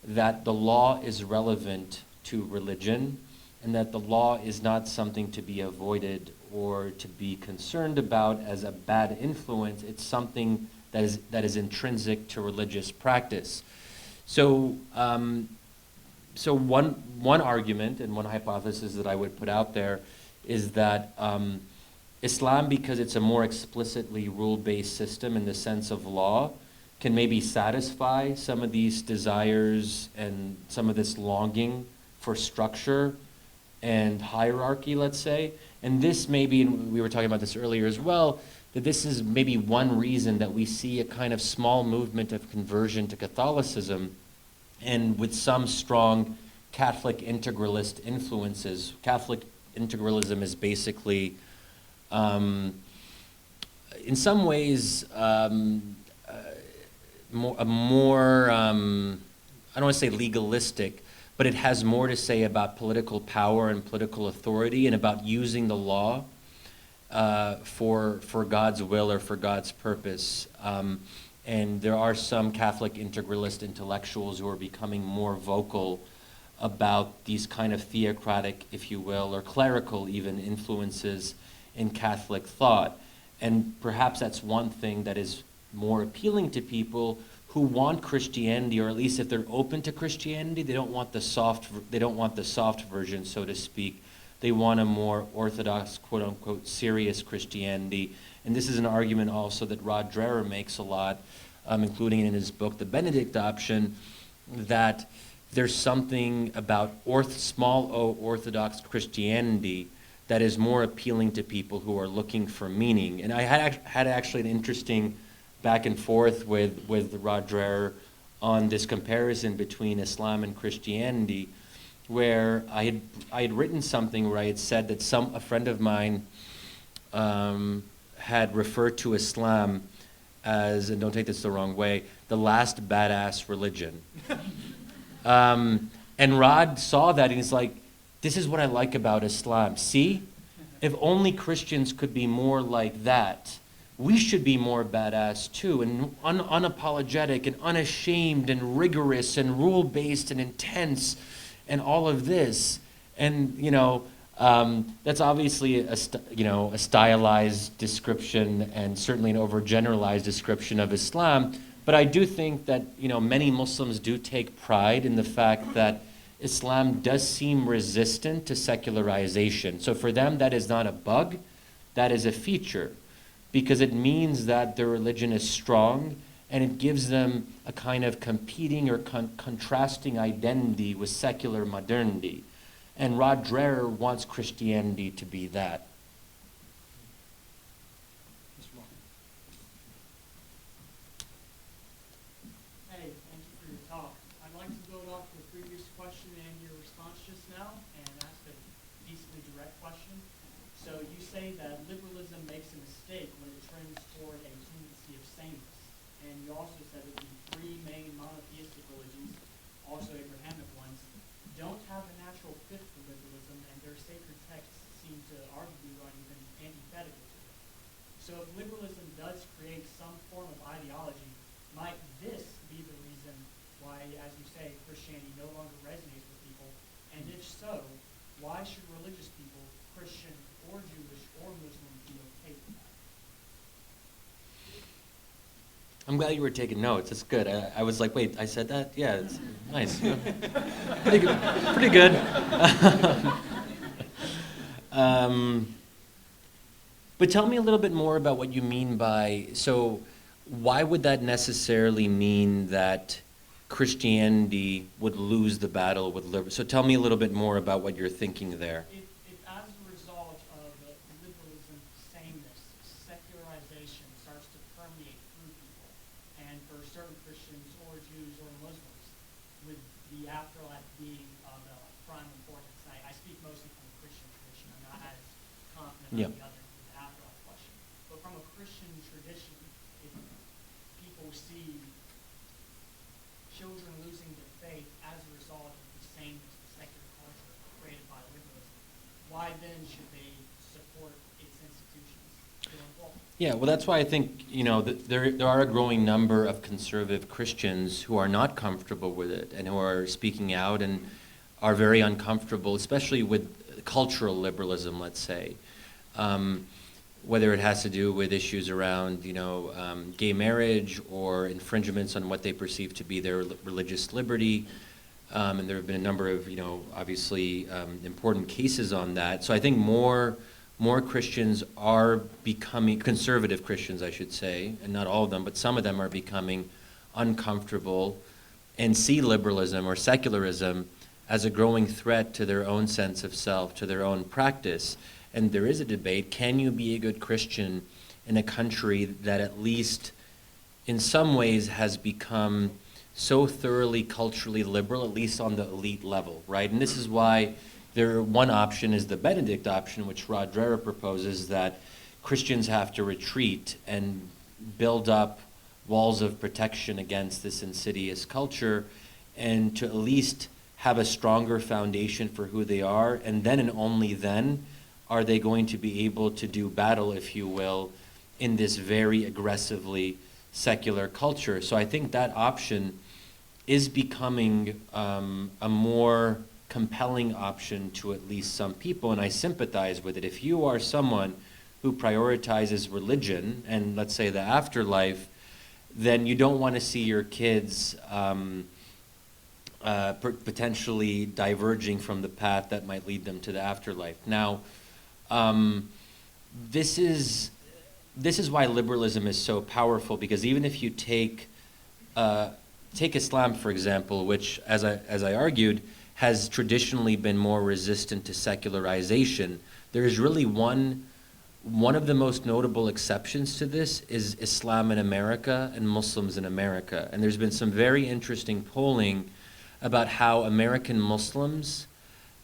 [SPEAKER 2] that the law is relevant to religion, and that the law is not something to be avoided or to be concerned about as a bad influence. It's something that is intrinsic to religious practice. So, one argument and one hypothesis that I would put out there is that Islam, because it's a more explicitly rule-based system in the sense of law, can maybe satisfy some of these desires and some of this longing for structure and hierarchy, let's say. And this maybe, and we were talking about this earlier as well, that this is maybe one reason that we see a kind of small movement of conversion to Catholicism, and with some strong Catholic integralist influences. Catholic integralism is basically, in some ways, more I don't want to say legalistic, but it has more to say about political power and political authority and about using the law for God's will or for God's purpose. And there are some Catholic integralist intellectuals who are becoming more vocal about these kind of theocratic, if you will, or clerical even influences in Catholic thought. And perhaps that's one thing that is more appealing to people who want Christianity, or at least if they're open to Christianity, they don't want the soft version, so to speak. They want a more orthodox, quote unquote, serious Christianity. And this is an argument also that Rod Dreher makes a lot, including in his book, The Benedict Option, that there's something about small o Orthodox Christianity that is more appealing to people who are looking for meaning. And I had actually an interesting back and forth with Rod Dreher on this comparison between Islam and Christianity, where I had written something where I had said that a friend of mine had referred to Islam as, and don't take this the wrong way, the last badass religion. And Rod saw that and he's like, this is what I like about Islam. See, if only Christians could be more like that, we should be more badass too, and unapologetic and unashamed and rigorous and rule-based and intense and all of this. And, that's obviously a stylized description and certainly an overgeneralized description of Islam. But I do think that, many Muslims do take pride in the fact that Islam does seem resistant to secularization. So for them, that is not a bug, that is a feature. because it means that their religion is strong and it gives them a kind of competing or contrasting identity with secular modernity. And Rod Dreher wants Christianity to be that.
[SPEAKER 5] Hey, thank you for your talk. I'd like to build off the previous question and your response just now and ask a decently direct question. So you say that liberalism makes a mistake when it trends toward a tendency of sameness. And you also said that the three main monotheistic religions, also Abrahamic ones, don't have a natural fit for liberalism, and their sacred texts seem to arguably run even antithetical to it. So if liberalism does create some form of ideology, might this be the reason why, as you say, Christianity no longer resonates with people? And if so, why should religious people, Christian or Jewish or Muslim, be okay with that?
[SPEAKER 2] I'm glad you were taking notes. That's good. I was like, wait, I said that? Yeah, it's nice. Pretty good. Pretty good. But tell me a little bit more about what you mean by, so why would that necessarily mean that Christianity would lose the battle with liberalism? So tell me a little bit more about what you're thinking there.
[SPEAKER 5] If as a result of liberalism, sameness, secularization starts to permeate through people, and for certain Christians or Jews or Muslims, with the afterlife being of prime importance, I speak mostly from a Christian tradition. I'm not as confident
[SPEAKER 2] Yeah.
[SPEAKER 5] on the other with the afterlife question. But from a Christian tradition, if people see children losing their faith as a result of the sameness, the secular culture created by liberalism, why then should they support its institutions going forward?
[SPEAKER 2] Yeah, well, that's why I think, there are a growing number of conservative Christians who are not comfortable with it and who are speaking out and are very uncomfortable, especially with cultural liberalism, let's say. Whether it has to do with issues around, gay marriage or infringements on what they perceive to be their religious liberty. And there have been a number of, obviously important cases on that. So I think more Christians are becoming, conservative Christians, I should say, and not all of them, but some of them are becoming uncomfortable and see liberalism or secularism as a growing threat to their own sense of self, to their own practice. And there is a debate, can you be a good Christian in a country that at least in some ways has become so thoroughly culturally liberal, at least on the elite level, right? And this is why one option is the Benedict option, which Rod Dreher proposes, that Christians have to retreat and build up walls of protection against this insidious culture and to at least have a stronger foundation for who they are, and then and only then are they going to be able to do battle, if you will, in this very aggressively secular culture. So I think that option is becoming a more compelling option to at least some people, and I sympathize with it. If you are someone who prioritizes religion and, let's say, the afterlife, then you don't want to see your kids potentially diverging from the path that might lead them to the afterlife. Now, this is why liberalism is so powerful, because even if you take Islam, for example, which, as I argued, has traditionally been more resistant to secularization, there is really one of the most notable exceptions to this is Islam in America and Muslims in America. And there's been some very interesting polling about how American Muslims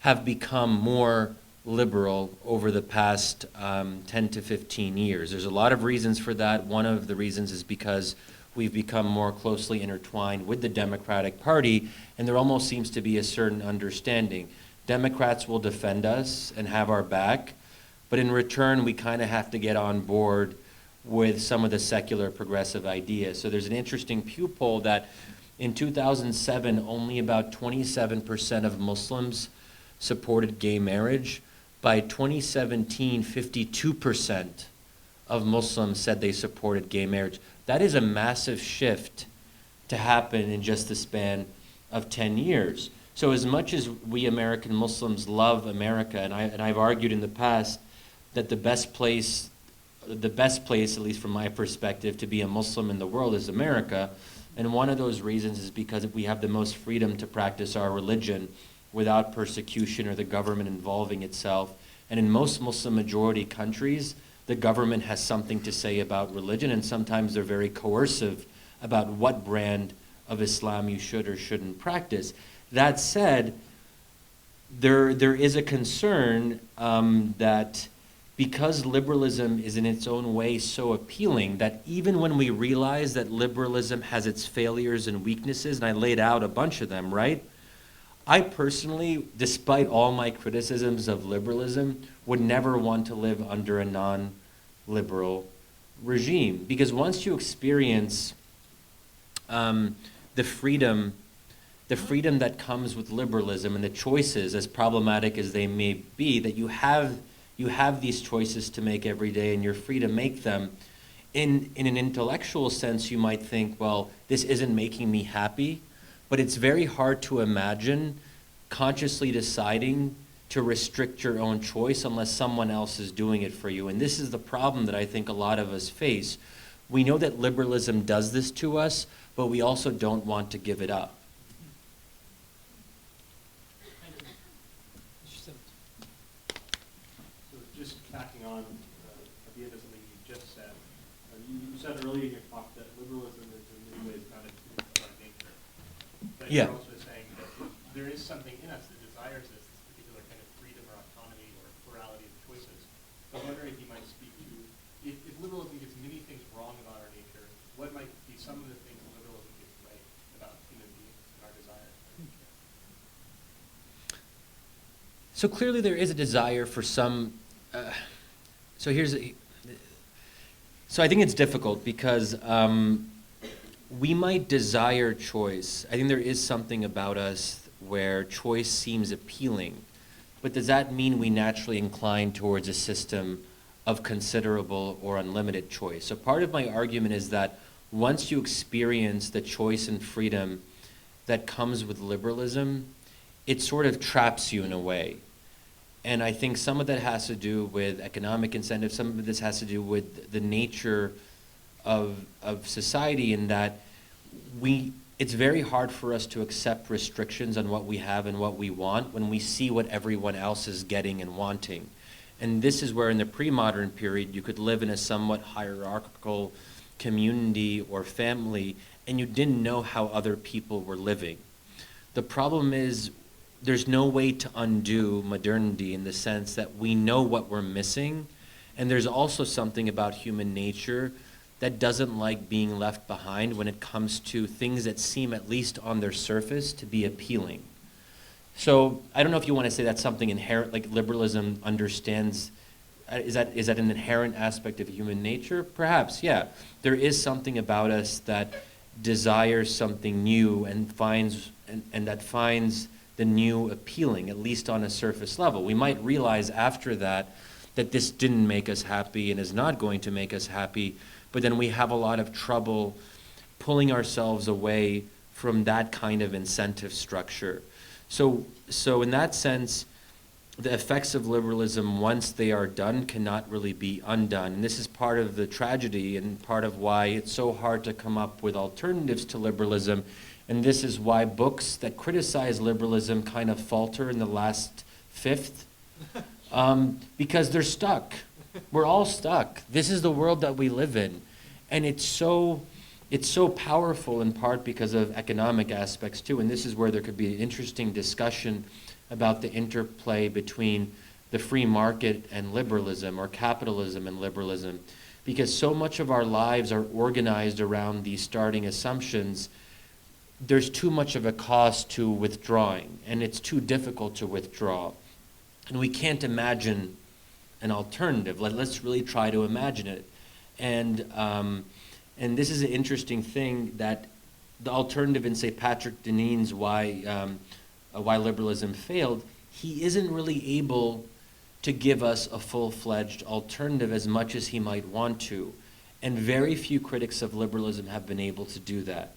[SPEAKER 2] have become more liberal over the past 10 to 15 years. There's a lot of reasons for that. One of the reasons is because we've become more closely intertwined with the Democratic Party, and there almost seems to be a certain understanding. Democrats will defend us and have our back, but in return, we kind of have to get on board with some of the secular progressive ideas. So there's an interesting Pew poll that in 2007, only about 27% of Muslims supported gay marriage. By 2017, 52% of Muslims said they supported gay marriage. That is a massive shift to happen in just the span of 10 years. So as much as we American Muslims love America, and I've argued in the past that the best place the best place, at least from my perspective, to be a Muslim in the world is America. And one of those reasons is because we have the most freedom to practice our religion without persecution or the government involving itself. And in most Muslim majority countries, the government has something to say about religion, and sometimes they're very coercive about what brand of Islam you should or shouldn't practice. That said, there is a concern that because liberalism is in its own way so appealing, that even when we realize that liberalism has its failures and weaknesses, and I laid out a bunch of them, right? I personally, despite all my criticisms of liberalism, would never want to live under a non-liberal regime. Because once you experience the freedom that comes with liberalism and the choices, as problematic as they may be, that you have these choices to make every day and you're free to make them. In an intellectual sense, you might think, well, this isn't making me happy, but it's very hard to imagine consciously deciding to restrict your own choice unless someone else is doing it for you. And this is the problem that I think a lot of us face. We know that liberalism does this to us, but we also don't want to give it up.
[SPEAKER 4] So just tacking on at the end of something you just said, you said earlier in your talk that liberalism is in many ways not a truth of our nature. But
[SPEAKER 2] Yeah.
[SPEAKER 4] you're also saying that there is something in us that desires this particular kind of freedom or autonomy or plurality of choices. So I'm wondering if you might speak to, if liberalism gets many things wrong about our nature, what might be some of the things that liberalism gets right about human beings and our desire?
[SPEAKER 2] So clearly there is a desire for some, so I think it's difficult because we might desire choice. I think there is something about us where choice seems appealing, but does that mean we naturally incline towards a system of considerable or unlimited choice? So part of my argument is that once you experience the choice and freedom that comes with liberalism, it sort of traps you in a way. And I think some of that has to do with economic incentives, some of this has to do with the nature of society, in that it's very hard for us to accept restrictions on what we have and what we want when we see what everyone else is getting and wanting. And this is where in the pre-modern period you could live in a somewhat hierarchical community or family and you didn't know how other people were living. The problem is there's no way to undo modernity in the sense that we know what we're missing, and there's also something about human nature that doesn't like being left behind when it comes to things that seem, at least on their surface, to be appealing. So I don't know if you want to say that's something inherent, like liberalism understands, is that an inherent aspect of human nature? Perhaps, yeah. There is something about us that desires something new and finds the new appealing, at least on a surface level. We might realize after that this didn't make us happy and is not going to make us happy, but then we have a lot of trouble pulling ourselves away from that kind of incentive structure. So in that sense, the effects of liberalism, once they are done, cannot really be undone. And this is part of the tragedy and part of why it's so hard to come up with alternatives to liberalism. And this is why books that criticize liberalism kind of falter in the last fifth, because they're stuck. We're all stuck. This is the world that we live in. And it's so powerful in part because of economic aspects too. And this is where there could be an interesting discussion about the interplay between the free market and liberalism, or capitalism and liberalism, because so much of our lives are organized around these starting assumptions. There's too much of a cost to withdrawing, and it's too difficult to withdraw. And we can't imagine an alternative. Let's really try to imagine it. And this is an interesting thing, that the alternative in, say, Patrick Deneen's Why Liberalism Failed, he isn't really able to give us a full-fledged alternative as much as he might want to. And very few critics of liberalism have been able to do that.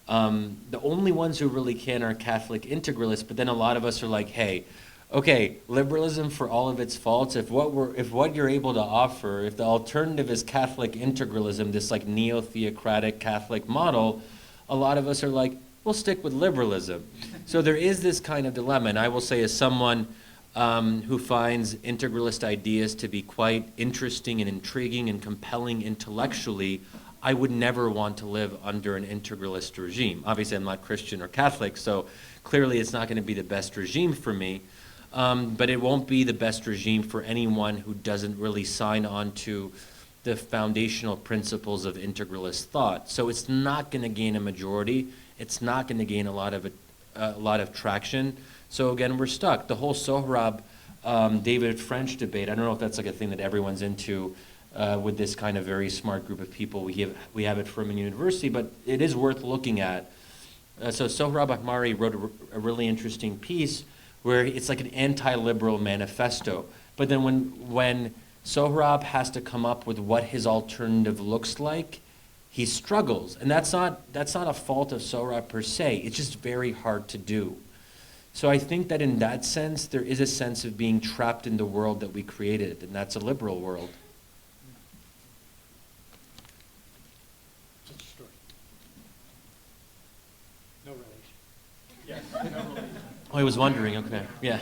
[SPEAKER 2] The only ones who really can are Catholic integralists, but then a lot of us are like, hey, okay, liberalism for all of its faults, if what you're able to offer, if the alternative is Catholic integralism, this like neo-theocratic Catholic model, a lot of us are like, we'll stick with liberalism. So there is this kind of dilemma, and I will say as someone who finds integralist ideas to be quite interesting and intriguing and compelling intellectually, I would never want to live under an integralist regime. Obviously, I'm not Christian or Catholic, so clearly it's not going to be the best regime for me. But it won't be the best regime for anyone who doesn't really sign on to the foundational principles of integralist thought. So it's not going to gain a majority. It's not going to gain a lot of traction. So again, we're stuck. The whole Sohrab, David French debate, I don't know if that's like a thing that everyone's into with this kind of very smart group of people we have at Furman University, but it is worth looking at. So Sohrab Ahmari wrote a really interesting piece where it's like an anti-liberal manifesto. But then when Sohrab has to come up with what his alternative looks like, he struggles. And that's not a fault of Sohrab per se. It's just very hard to do. So I think that in that sense, there is a sense of being trapped in the world that we created, and that's a liberal world.
[SPEAKER 6] Just a story. No relation.
[SPEAKER 7] Yes, no relation.
[SPEAKER 2] Oh, I was wondering, okay, yeah.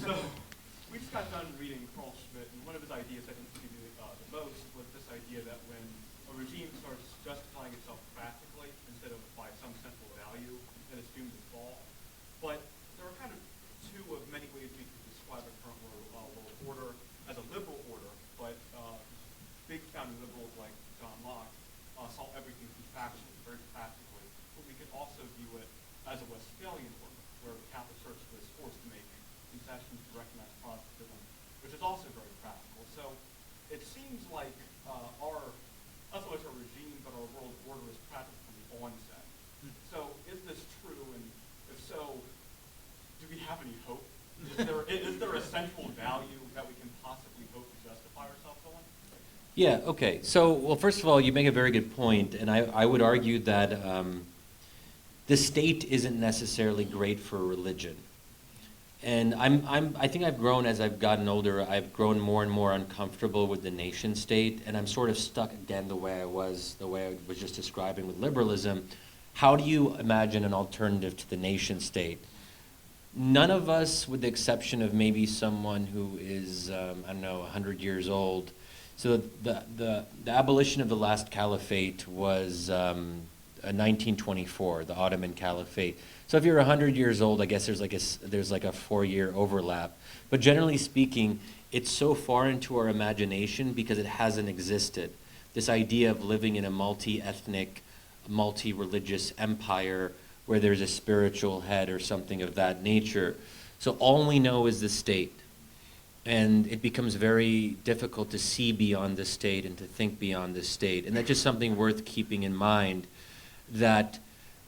[SPEAKER 7] So, we just got done reading Carl Schmitt, and one of his ideas I think he knew the most was this idea that when a regime starts justifying itself practically instead of by some central value, then it's doomed to fall. But there are kind of two of many ways we could describe a current world order as a liberal order, but big founding liberals like John Locke saw everything through faction, very practically. But we could also view it as a Westphalian order, where the Catholic Church was forced to make concessions to recognize Protestantism, which is also very practical. So it seems like not so much our regime, but our world order is practical from the onset. So is this true, and if so, do we have any hope? Is there a central value that we can possibly hope to justify ourselves on?
[SPEAKER 2] Yeah, okay. So, well, first of all, you make a very good point, and I would argue that the state isn't necessarily great for religion. And I think I've grown as I've gotten older. I've grown more and more uncomfortable with the nation state, and I'm sort of stuck again the way I was just describing with liberalism. How do you imagine an alternative to the nation state? None of us, with the exception of maybe someone who is, 100 years old. So the abolition of the last caliphate was 1924, the Ottoman Caliphate. So if you're 100 years old, I guess there's like a 4-year overlap. But generally speaking, it's so far into our imagination because it hasn't existed. This idea of living in a multi-ethnic, multi-religious empire where there's a spiritual head or something of that nature. So all we know is the state. And it becomes very difficult to see beyond the state and to think beyond the state. And that's just something worth keeping in mind, that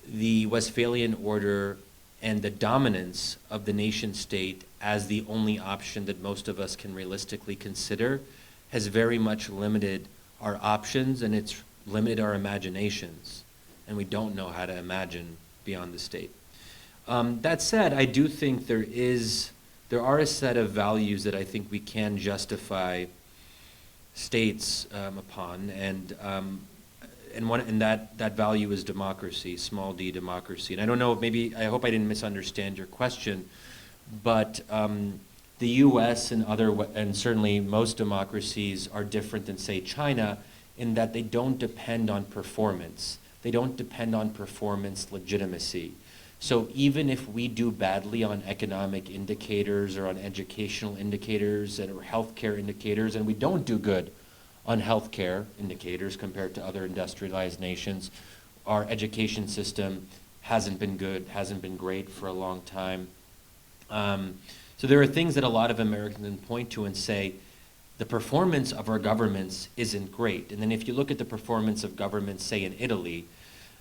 [SPEAKER 2] the Westphalian order and the dominance of the nation state as the only option that most of us can realistically consider has very much limited our options, and it's limited our imaginations. And we don't know how to imagine beyond the state. That said, I do think there are a set of values that I think we can justify states upon, and that value is democracy, small d democracy. And I don't know, I hope I didn't misunderstand your question, but the U.S. and certainly most democracies are different than, say, China, in that they don't depend on performance. They don't depend on performance legitimacy. So even if we do badly on economic indicators or on educational indicators or healthcare indicators, and we don't do good on healthcare indicators compared to other industrialized nations, our education system hasn't been good, hasn't been great for a long time. So there are things that a lot of Americans can point to and say, the performance of our governments isn't great. And then if you look at the performance of governments, say in Italy,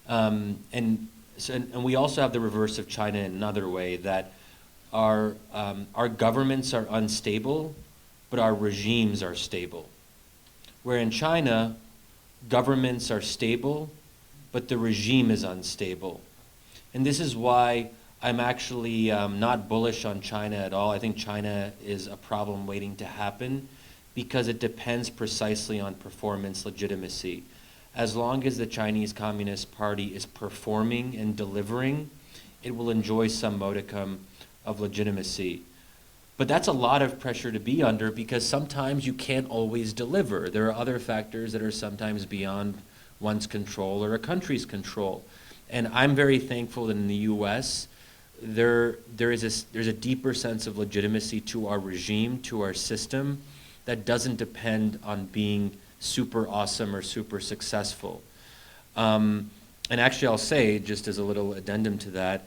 [SPEAKER 2] and we also have the reverse of China in another way, that our governments are unstable, but our regimes are stable. Where in China, governments are stable, but the regime is unstable. And this is why I'm actually not bullish on China at all. I think China is a problem waiting to happen because it depends precisely on performance legitimacy. As long as the Chinese Communist Party is performing and delivering, it will enjoy some modicum of legitimacy. But that's a lot of pressure to be under because sometimes you can't always deliver. There are other factors that are sometimes beyond one's control or a country's control. And I'm very thankful that in the US, there's a deeper sense of legitimacy to our regime, to our system, that doesn't depend on being super awesome or super successful. And actually I'll say, just as a little addendum to that,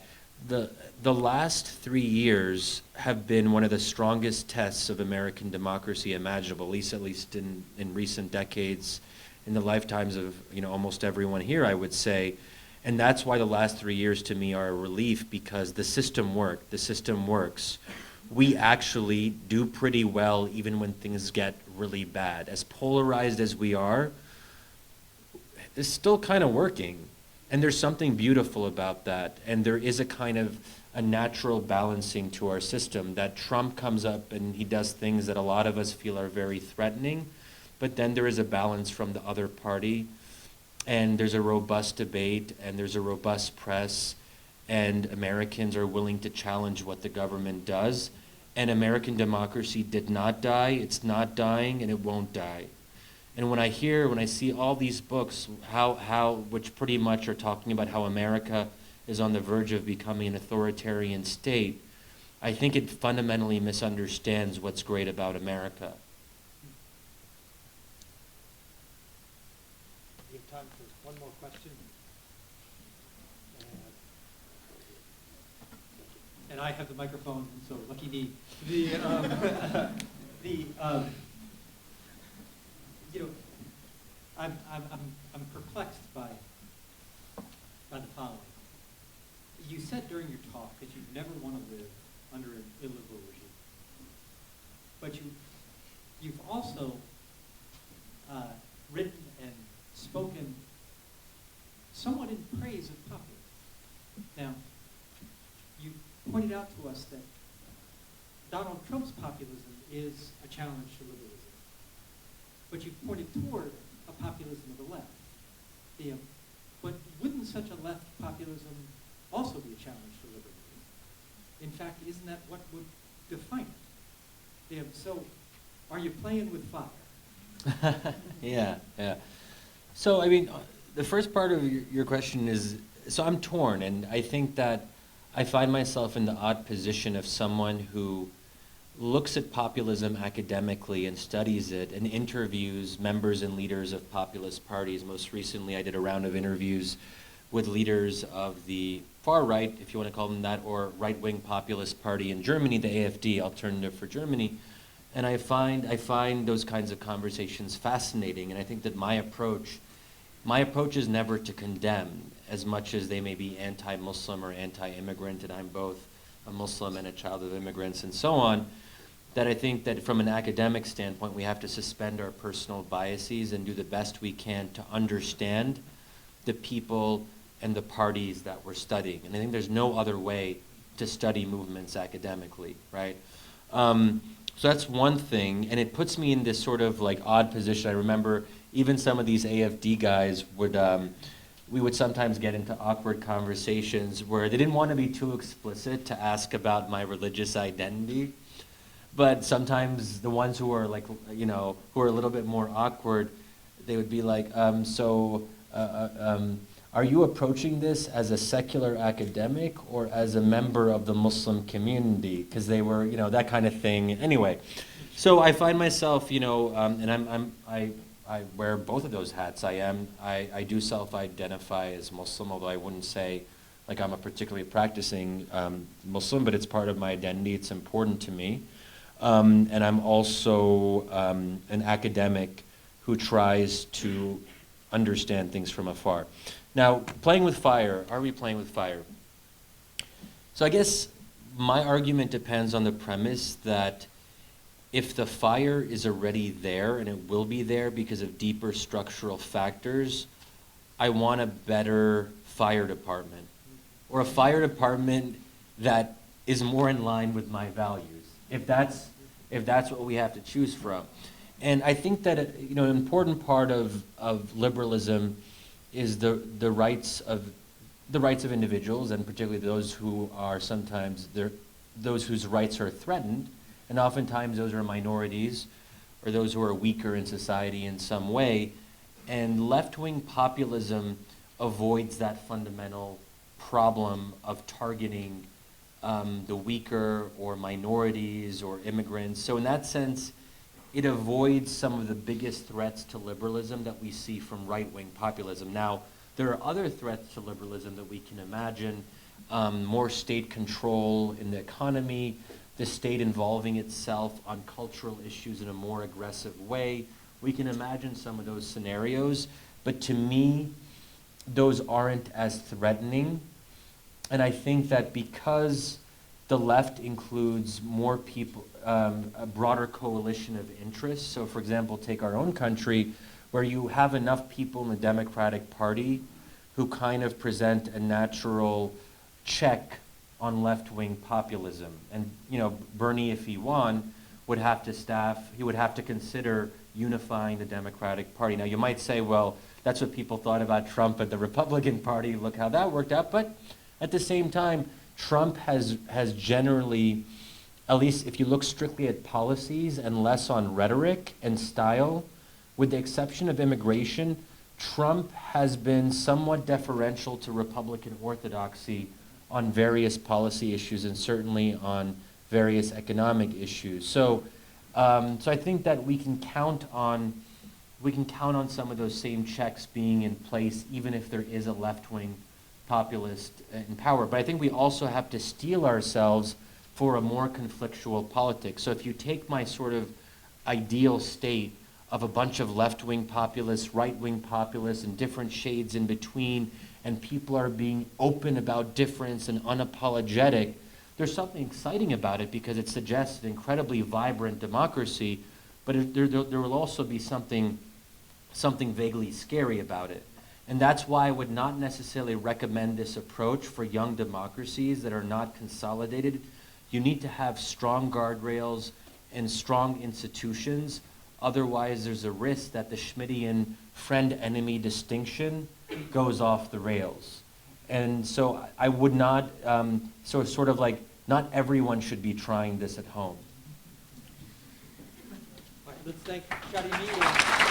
[SPEAKER 2] the last 3 years have been one of the strongest tests of American democracy imaginable, at least in recent decades, in the lifetimes of almost everyone here, I would say. And that's why the last 3 years to me are a relief, because the system worked, the system works. We actually do pretty well even when things get really bad. As polarized as we are, it's still kind of working. And there's something beautiful about that. And there is a kind of a natural balancing to our system, that Trump comes up and he does things that a lot of us feel are very threatening, but then there is a balance from the other party, and there's a robust debate, and there's a robust press, and Americans are willing to challenge what the government does. And American democracy did not die, it's not dying, and it won't die. And when I see all these books, which pretty much are talking about how America is on the verge of becoming an authoritarian state, I think it fundamentally misunderstands what's great about America.
[SPEAKER 1] We have time for one more question. And I have the microphone, so lucky me. I'm perplexed by the following. You said during your talk that you never want to live under an illiberal regime, but you've also written and spoken somewhat in praise of populism. Now, you pointed out to us that Donald Trump's populism is a challenge to liberalism, but you pointed toward a populism of the left. But wouldn't such a left populism also be a challenge to liberalism? In fact, isn't that what would define it? So, are you playing with fire?
[SPEAKER 2] Yeah. So, I mean, the first part of your question is, so I'm torn, and I think that I find myself in the odd position of someone who looks at populism academically and studies it and interviews members and leaders of populist parties. Most recently, I did a round of interviews with leaders of the far right, if you want to call them that, or right-wing populist party in Germany, the AfD, Alternative for Germany. And I find those kinds of conversations fascinating, and I think that my approach is never to condemn, as much as they may be anti-Muslim or anti-immigrant, and I'm both a Muslim and a child of immigrants and so on, that I think that from an academic standpoint, we have to suspend our personal biases and do the best we can to understand the people and the parties that we're studying. And I think there's no other way to study movements academically, right? So that's one thing, and it puts me in this sort of like odd position. I remember even some of these AfD guys we would sometimes get into awkward conversations where they didn't want to be too explicit to ask about my religious identity. But sometimes the ones who are like, who are a little bit more awkward, they would be like, are you approaching this as a secular academic or as a member of the Muslim community? Because they were, that kind of thing. Anyway, so I find myself, and I wear both of those hats. I do self-identify as Muslim, although I wouldn't say like I'm a particularly practicing Muslim, but it's part of my identity. It's important to me. And I'm also an academic who tries to understand things from afar. Now, playing with fire, are we playing with fire? So I guess my argument depends on the premise that if the fire is already there, and it will be there because of deeper structural factors, I want a better fire department. Or a fire department that is more in line with my values, if that's what we have to choose from. And I think that an important part of liberalism is the rights of individuals, and particularly those who are sometimes those whose rights are threatened, and oftentimes those are minorities or those who are weaker in society in some way. And left-wing populism avoids that fundamental problem of targeting the weaker or minorities or immigrants. So in that sense, it avoids some of the biggest threats to liberalism that we see from right-wing populism. Now, there are other threats to liberalism that we can imagine, more state control in the economy, the state involving itself on cultural issues in a more aggressive way. We can imagine some of those scenarios, but to me, those aren't as threatening. And I think that because the left includes more people, a broader coalition of interests. So for example, take our own country, where you have enough people in the Democratic Party who kind of present a natural check on left-wing populism. And Bernie, if he won, would have to consider unifying the Democratic Party. Now you might say, well, that's what people thought about Trump and the Republican Party. Look how that worked out. But at the same time, Trump has generally, at least if you look strictly at policies and less on rhetoric and style, with the exception of immigration, Trump has been somewhat deferential to Republican orthodoxy on various policy issues and certainly on various economic issues. So I think that we can count on some of those same checks being in place, even if there is a left-wing populist in power. But I think we also have to steel ourselves for a more conflictual politics. So if you take my sort of ideal state of a bunch of left-wing populists, right-wing populists, and different shades in between, and people are being open about difference and unapologetic, there's something exciting about it because it suggests an incredibly vibrant democracy, but there will also be something vaguely scary about it. And that's why I would not necessarily recommend this approach for young democracies that are not consolidated. You need to have strong guardrails and strong institutions. Otherwise, there's a risk that the Schmittian friend-enemy distinction goes off the rails. And so I would not, not everyone should be trying this at home.
[SPEAKER 1] All right, let's thank Shadi and Hamid.